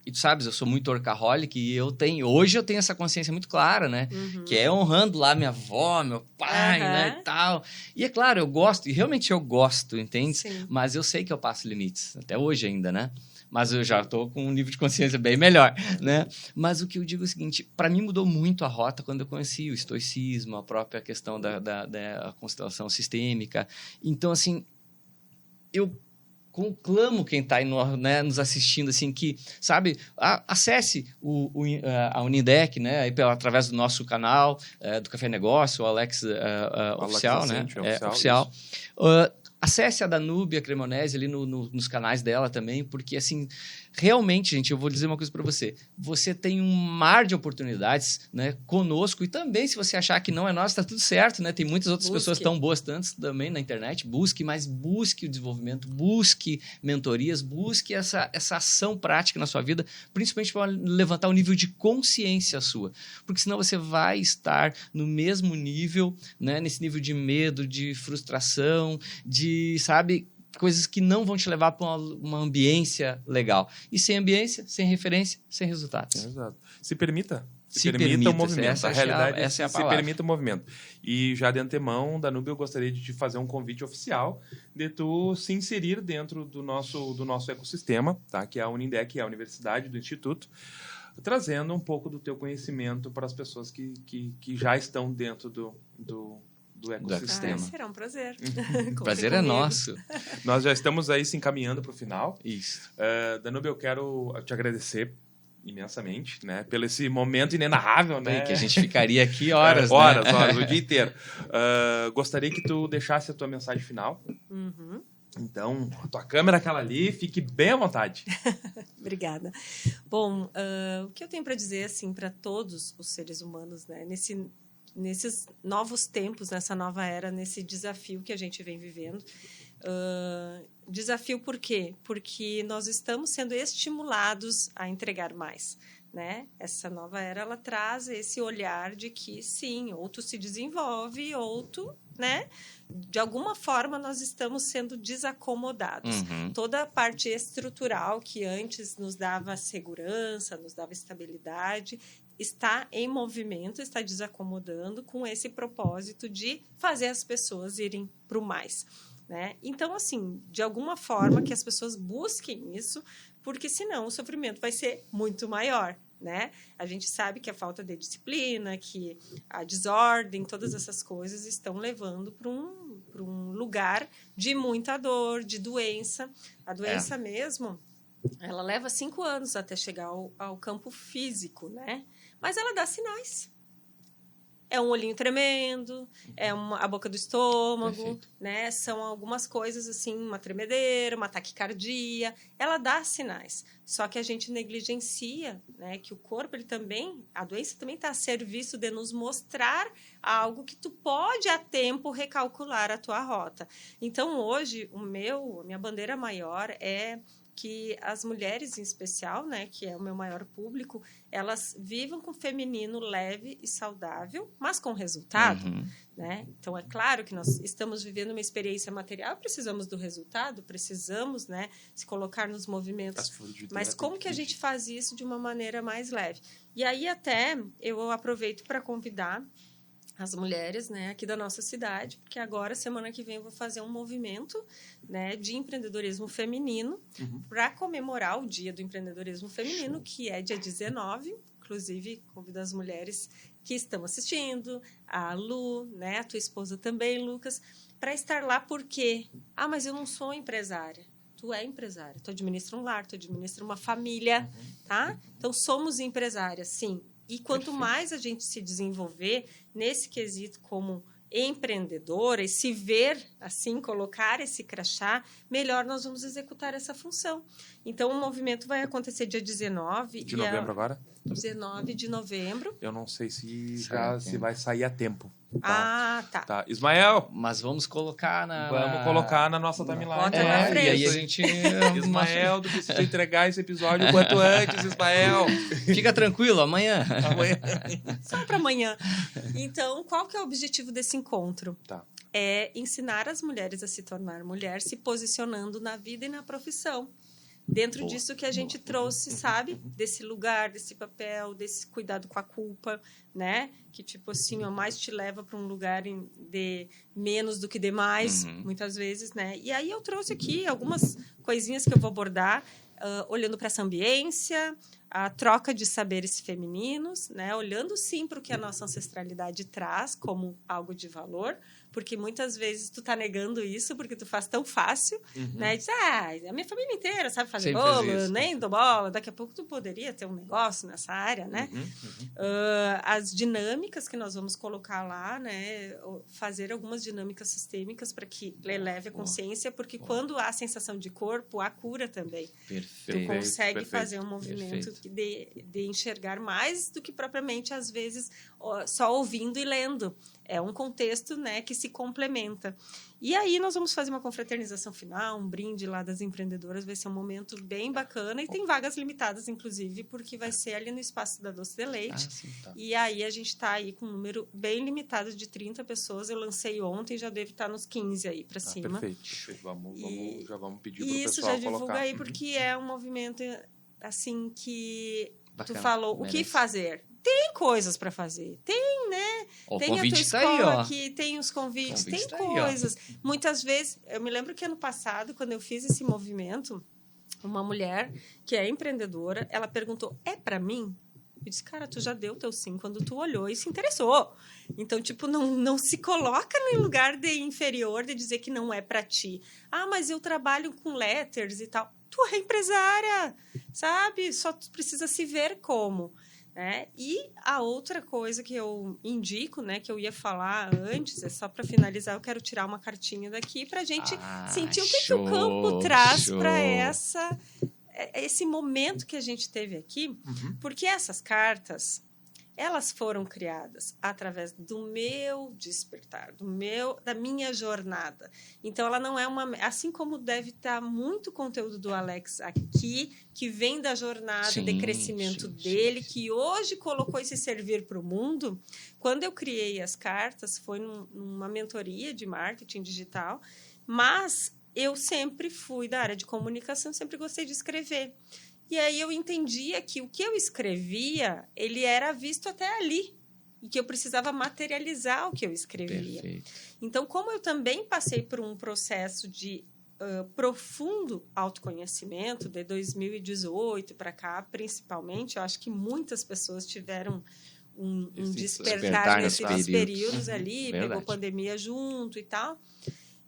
B: E tu sabes, eu sou muito workaholic e hoje eu tenho essa consciência muito clara, né? Que é honrando lá minha avó, meu pai, né, e tal. E é claro, eu gosto, e realmente eu gosto, entende?
C: Sim.
B: Mas eu sei que eu passo limites, até hoje ainda, né? Mas eu já estou com um nível de consciência bem melhor, né? Mas o que eu digo é o seguinte, para mim mudou muito a rota quando eu conheci o estoicismo, a própria questão da constelação sistêmica. Então, assim, eu conclamo quem está né, nos assistindo, assim, que, sabe, acesse a Unidec, né, aí através do nosso canal, do Café Negócio, o Alex Oficial, né? Oficial. Acesse a Danúbia Cremonese ali nos canais dela também, porque, assim, realmente, gente, eu vou dizer uma coisa para você. Você tem um mar de oportunidades, né, conosco, e também, se você achar que não é nosso, está tudo certo, né? Tem muitas outras pessoas tão boas tantas também na internet. Mas busque o desenvolvimento, busque mentorias, busque essa ação prática na sua vida, principalmente para levantar o nível de consciência sua. Porque senão você vai estar no mesmo nível, né, nesse nível de medo, de frustração, sabe, coisas que não vão te levar para uma ambiência legal. E sem ambiência, sem referência, sem resultado.
A: Exato. Se permita o movimento.
B: Essa é a palavra.
A: Se permita o movimento. E já de antemão, Danúbia, eu gostaria de te fazer um convite oficial de tu se inserir dentro do nosso ecossistema, tá? Que é a Unidec, a Universidade do Instituto, trazendo um pouco do teu conhecimento para as pessoas que já estão dentro do ecossistema.
C: Será um prazer.
B: O prazer é nosso.
A: Nós já estamos aí se encaminhando para o final.
B: Isso.
A: Danúbia, eu quero te agradecer imensamente, né, pelo esse momento inenarrável, né?
B: Que a gente ficaria aqui horas, né?
A: Horas, o dia inteiro. Gostaria que tu deixasse a tua mensagem final. Então, a tua câmera é aquela ali, fique bem à vontade.
C: Obrigada. Bom, o que eu tenho para dizer, assim, para todos os seres humanos, né, nesses novos tempos, nessa nova era, nesse desafio que a gente vem vivendo. Desafio por quê? Porque nós estamos sendo estimulados a entregar mais, né? Essa nova era, ela traz esse olhar de que, sim, ou tu se desenvolve, ou tu, né? De alguma forma, nós estamos sendo desacomodados. Toda a parte estrutural que antes nos dava segurança, nos dava estabilidade, está em movimento, está desacomodando com esse propósito de fazer as pessoas irem para o mais, né? Então, assim, de alguma forma que as pessoas busquem isso, porque senão o sofrimento vai ser muito maior, né? A gente sabe que a falta de disciplina, que a desordem, todas essas coisas estão levando para um lugar de muita dor, de doença. A doença mesmo, ela leva 5 anos até chegar ao campo físico, né? Mas ela dá sinais. É um olhinho tremendo, é a boca do estômago, né? São algumas coisas assim, uma tremedeira, uma taquicardia. Ela dá sinais. Só que a gente negligencia, né? Que o corpo, a doença também está a serviço de nos mostrar algo que tu pode a tempo recalcular a tua rota. Então, hoje, a minha bandeira maior é que as mulheres, em especial, né, que é o meu maior público, elas vivam com o feminino leve e saudável, mas com resultado, né? Então, é claro que nós estamos vivendo uma experiência material, precisamos do resultado, precisamos, né, se colocar nos movimentos. Mas como que a gente faz isso de uma maneira mais leve? E aí, até, eu aproveito para convidar as mulheres, né, aqui da nossa cidade, porque agora, semana que vem, eu vou fazer um movimento, né, de empreendedorismo feminino para comemorar o Dia do Empreendedorismo Feminino, que é dia 19. Inclusive, convido as mulheres que estão assistindo, a Lu, né, a tua esposa também, Lucas, para estar lá. Por quê? Mas eu não sou empresária. Tu é empresária. Tu administra um lar, tu administra uma família, tá? Então, somos empresárias, sim. E quanto mais a gente se desenvolver nesse quesito como empreendedora e se ver assim, colocar esse crachá, melhor nós vamos executar essa função. Então, o movimento vai acontecer dia 19.
A: De novembro agora?
C: 19 de novembro.
A: Eu não sei se vai sair a tempo.
C: Tá.
A: Ismael!
B: Mas vamos colocar
A: Vamos colocar na nossa timeline.
C: Bota na frente.
B: E aí a gente...
A: Ismael, tu precisa entregar esse episódio o quanto antes, Ismael.
B: Fica tranquilo, amanhã.
C: Só para amanhã. Então, qual que é o objetivo desse encontro? É ensinar as mulheres a se tornar mulher, se posicionando na vida e na profissão. dentro disso que a gente trouxe, sabe? Desse lugar, desse papel, desse cuidado com a culpa, né? Que, tipo assim, mais te leva para um lugar de menos do que de mais, muitas vezes, né? E aí eu trouxe aqui algumas coisinhas que eu vou abordar, olhando para essa ambiência, a troca de saberes femininos, né? Olhando, sim, para o que a nossa ancestralidade traz como algo de valor, porque muitas vezes tu tá negando isso porque tu faz tão fácil, né? Diz, a minha família inteira sabe fazer bolo, nem dou bola, daqui a pouco tu poderia ter um negócio nessa área, né? As dinâmicas que nós vamos colocar lá, né? Fazer algumas dinâmicas sistêmicas para que eleve a consciência, porque quando há sensação de corpo, há cura também.
B: Perfeito.
C: Tu consegue fazer um movimento de enxergar mais do que propriamente, às vezes, só ouvindo e lendo. É um contexto, né, que se complementa. E aí nós vamos fazer uma confraternização final, um brinde lá das empreendedoras. Vai ser um momento bem bacana e tem vagas limitadas, inclusive, porque vai ser ali no espaço da Doce de Leite.
B: Sim, tá.
C: E aí a gente está aí com um número bem limitado de 30 pessoas. Eu lancei ontem, já deve estar nos 15 aí para cima.
A: Perfeito. Já vamos pedir para o
C: isso,
A: pessoal
C: já divulga
A: colocar.
C: aí, porque é um movimento, assim, que
B: Bacana.
C: tu falou, o que fazer? Tem coisas para fazer, tem, né?
B: O
C: tem a tua
B: convite
C: escola
B: tá aí, ó.
C: aqui, tem os convites, tem
B: Tá aí,
C: coisas. Muitas vezes, eu me lembro que ano passado, quando eu fiz esse movimento, uma mulher que é empreendedora, ela perguntou, é para mim? Eu disse, cara, tu já deu teu sim quando tu olhou e se interessou. Então, tipo, não se coloca em lugar de inferior de dizer que não é para ti. Ah, mas eu trabalho com letters e tal. Tu é empresária, sabe? Só tu precisa se ver como. Né? E a outra coisa que eu indico, né, que eu ia falar antes, é só para finalizar, eu quero tirar uma cartinha daqui para a gente sentir o que o campo traz para esse momento que a gente teve aqui, porque essas cartas, elas foram criadas através do meu despertar, da minha jornada. Então, ela não é assim como deve estar muito conteúdo do Alex aqui, que vem da jornada de crescimento dele, que hoje colocou esse servir para o mundo. Quando eu criei as cartas, foi numa mentoria de marketing digital, mas eu sempre fui da área de comunicação, sempre gostei de escrever. E aí eu entendia que o que eu escrevia, ele era visto até ali. E que eu precisava materializar o que eu escrevia.
B: Perfeito.
C: Então, como eu também passei por um processo de profundo autoconhecimento, de 2018 para cá, principalmente, eu acho que muitas pessoas tiveram um despertar nesses períodos ali, pegou pandemia junto e tal.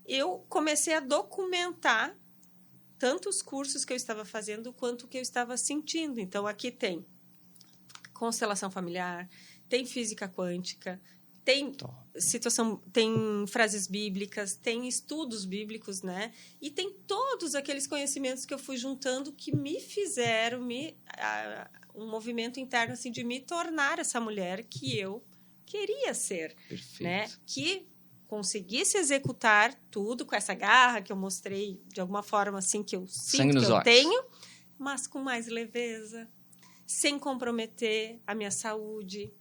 C: Eu comecei a documentar tanto os cursos que eu estava fazendo quanto o que eu estava sentindo. Então, aqui tem constelação familiar, tem física quântica, tem tem frases bíblicas, tem estudos bíblicos, né? E tem todos aqueles conhecimentos que eu fui juntando que me fizeram um movimento interno assim, de me tornar essa mulher que eu queria ser.
B: Perfeito.
C: Né? Que conseguisse executar tudo com essa garra que eu mostrei de alguma forma assim que eu sinto que eu tenho, mas com mais leveza, sem comprometer a minha saúde,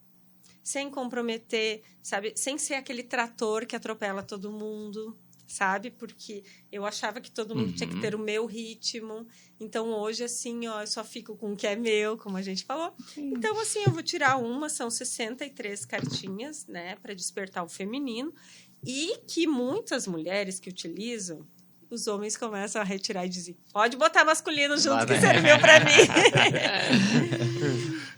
C: sem comprometer, sabe, sem ser aquele trator que atropela todo mundo, sabe? Porque eu achava que todo mundo tinha que ter o meu ritmo. Então hoje assim, ó, eu só fico com o que é meu, como a gente falou. Então assim, eu vou tirar são 63 cartinhas, né, para despertar o feminino. E que muitas mulheres que utilizam, os homens começam a retirar e dizem, pode botar masculino junto, que serviu para mim.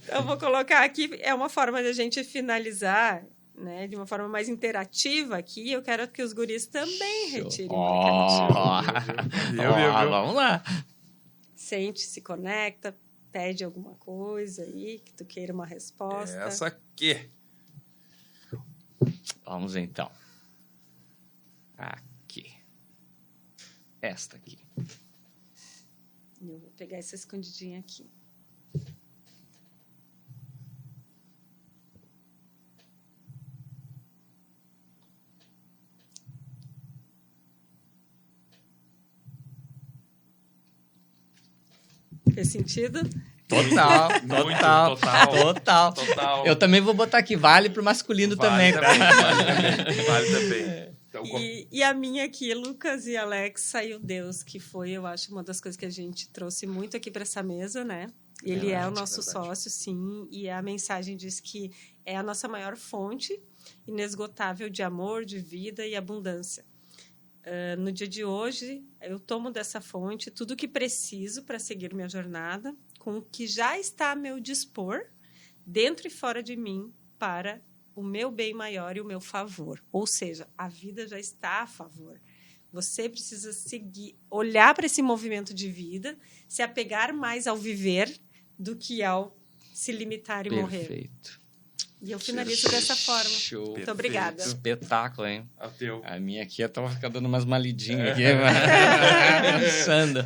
C: Então, eu vou colocar aqui, é uma forma de a gente finalizar, né, de uma forma mais interativa aqui. Eu quero que os guris também retirem uma cartinha.
B: Vamos lá.
C: Sente, se conecta, pede alguma coisa aí, que tu queira uma resposta.
A: Essa aqui.
B: Vamos então. Aqui. Esta aqui.
C: Eu vou pegar essa escondidinha aqui. Fez sentido?
B: Total. Eu também vou botar aqui, vale pro masculino também.
A: Vale também.
C: E a minha aqui, Lucas e Alex, saiu Deus, que foi, eu acho, uma das coisas que a gente trouxe muito aqui para essa mesa, né? Ele é o nosso sócio, sim, e a mensagem diz que é a nossa maior fonte inesgotável de amor, de vida e abundância. No dia de hoje, eu tomo dessa fonte tudo o que preciso para seguir minha jornada, com o que já está a meu dispor, dentro e fora de mim, para o meu bem maior e o meu favor. Ou seja, a vida já está a favor. Você precisa seguir, olhar para esse movimento de vida, se apegar mais ao viver do que ao se limitar e morrer.
B: Perfeito.
C: E eu finalizo dessa forma.
B: Show.
C: Muito obrigada.
B: Espetáculo, hein?
A: A teu.
B: A minha aqui, eu tava ficando dando umas malidinhas aqui. Pensando.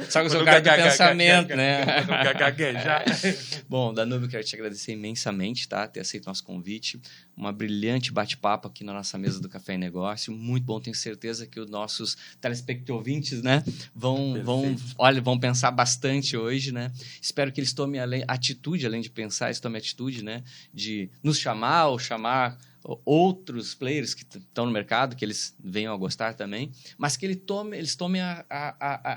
B: Só que eu sou cara de pensamento, né? Bom, Danúbio, quero te agradecer imensamente, tá? Ter aceito nosso convite. Uma brilhante bate-papo aqui na nossa mesa do Café e Negócio. Muito bom, tenho certeza que os nossos telespectadores, né, vão pensar bastante hoje, né? Espero que eles tomem atitude, além de pensar, eles tomem atitude, né, de nos chamar ou chamar outros players que estão no mercado, que eles venham a gostar também, mas que eles tomem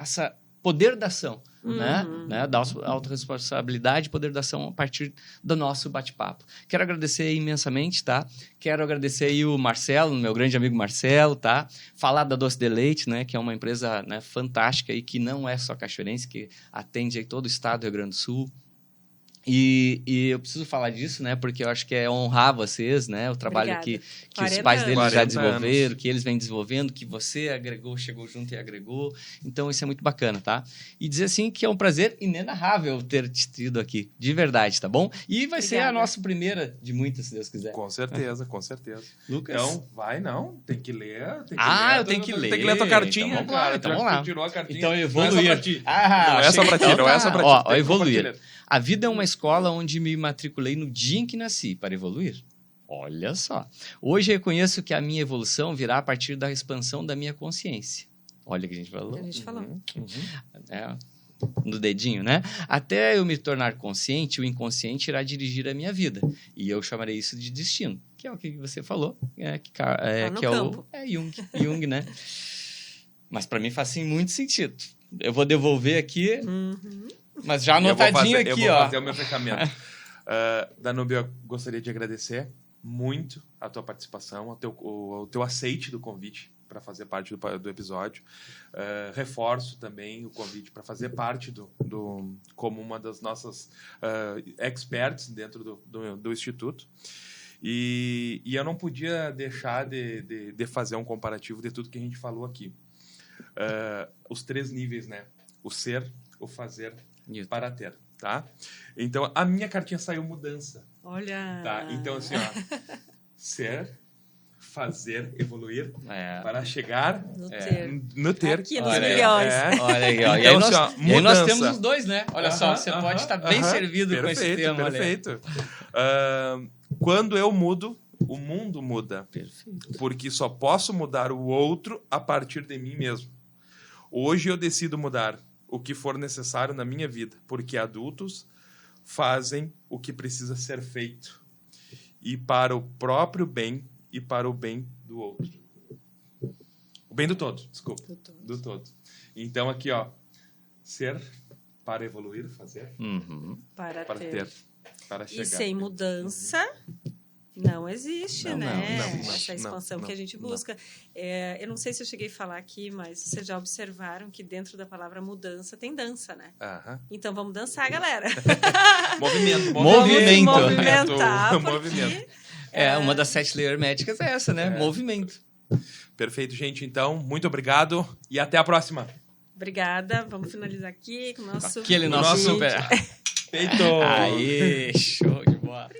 B: essa poder da ação, né? Da autorresponsabilidade e poder da ação a partir do nosso bate-papo. Quero agradecer imensamente, tá? Quero agradecer aí o Marcelo, meu grande amigo Marcelo, tá? Falar da Doce de Leite, né? Que é uma empresa, né, fantástica e que não é só cachoeirense, que atende aí todo o estado do Rio Grande do Sul. E eu preciso falar disso, né? Porque eu acho que é honrar vocês, né? O trabalho que os pais deles já desenvolveram, que eles vêm desenvolvendo, que você agregou, chegou junto e agregou. Então, isso é muito bacana, tá? E dizer, assim, que é um prazer inenarrável ter te tido aqui, de verdade, tá bom? E vai ser a nossa primeira de muitas, se Deus quiser.
A: Com certeza, com certeza.
B: Lucas?
A: Então, tem que ler.
B: Eu tenho que ler.
A: Tem que ler a tua cartinha,
B: então,
A: cara.
B: Então, vamos lá.
A: Tirou a cartinha.
B: Então, evoluir.
A: Não é só pra ti. Não é só pra ti, não é só pra ti.
B: Ó, evoluir. A vida é uma escola onde me matriculei no dia em que nasci, para evoluir. Olha só. Hoje eu reconheço que a minha evolução virá a partir da expansão da minha consciência. Olha o que a gente falou.
C: A gente falou.
B: No dedinho, né? Até eu me tornar consciente, o inconsciente irá dirigir a minha vida. E eu chamarei isso de destino, que é o que você falou, que é o Jung, né? Mas para mim faz sim, muito sentido. Eu vou devolver aqui... Mas já anotadinho aqui, ó.
A: Eu vou fazer o meu fechamento. Danúbio, eu gostaria de agradecer muito a tua participação, o teu aceite do convite para fazer parte do episódio. Reforço também o convite para fazer parte como uma das nossas experts dentro do Instituto. E eu não podia deixar de fazer um comparativo de tudo que a gente falou aqui. Os 3 níveis, né? O ser, o fazer... para ter, tá? Então, a minha cartinha saiu mudança.
C: Olha!
A: Tá? Então, assim, ó, ser, fazer, evoluir, para chegar no ter.
C: Aqui nos milhões.
B: Olha aí, ó.
A: Então,
B: e aí nós temos os dois, né? Olha só, você pode estar bem servido com esse tema.
A: Perfeito. Quando eu mudo, o mundo muda.
B: Perfeito.
A: Porque só posso mudar o outro a partir de mim mesmo. Hoje eu decido mudar o que for necessário na minha vida, porque adultos fazem o que precisa ser feito, e para o próprio bem e para o bem do outro. O bem do todo, desculpa. Do todo. Então, aqui, ó, ser para evoluir, fazer,
C: para
A: ter, para chegar.
C: E sem mudança... Não existe, né?
A: Não,
C: essa expansão que a gente busca. Eu não sei se eu cheguei a falar aqui, mas vocês já observaram que dentro da palavra mudança tem dança, né? Então vamos dançar, galera.
A: Movimento.
C: Movimentar,
A: Movimento.
B: Uma das 7 layers médicas é essa, né? Movimento.
A: Perfeito, gente. Então, muito obrigado e até a próxima.
C: Obrigada. Vamos finalizar aqui com o nosso...
B: Aquele nosso super...
A: Feito!
B: Aí, show de bola.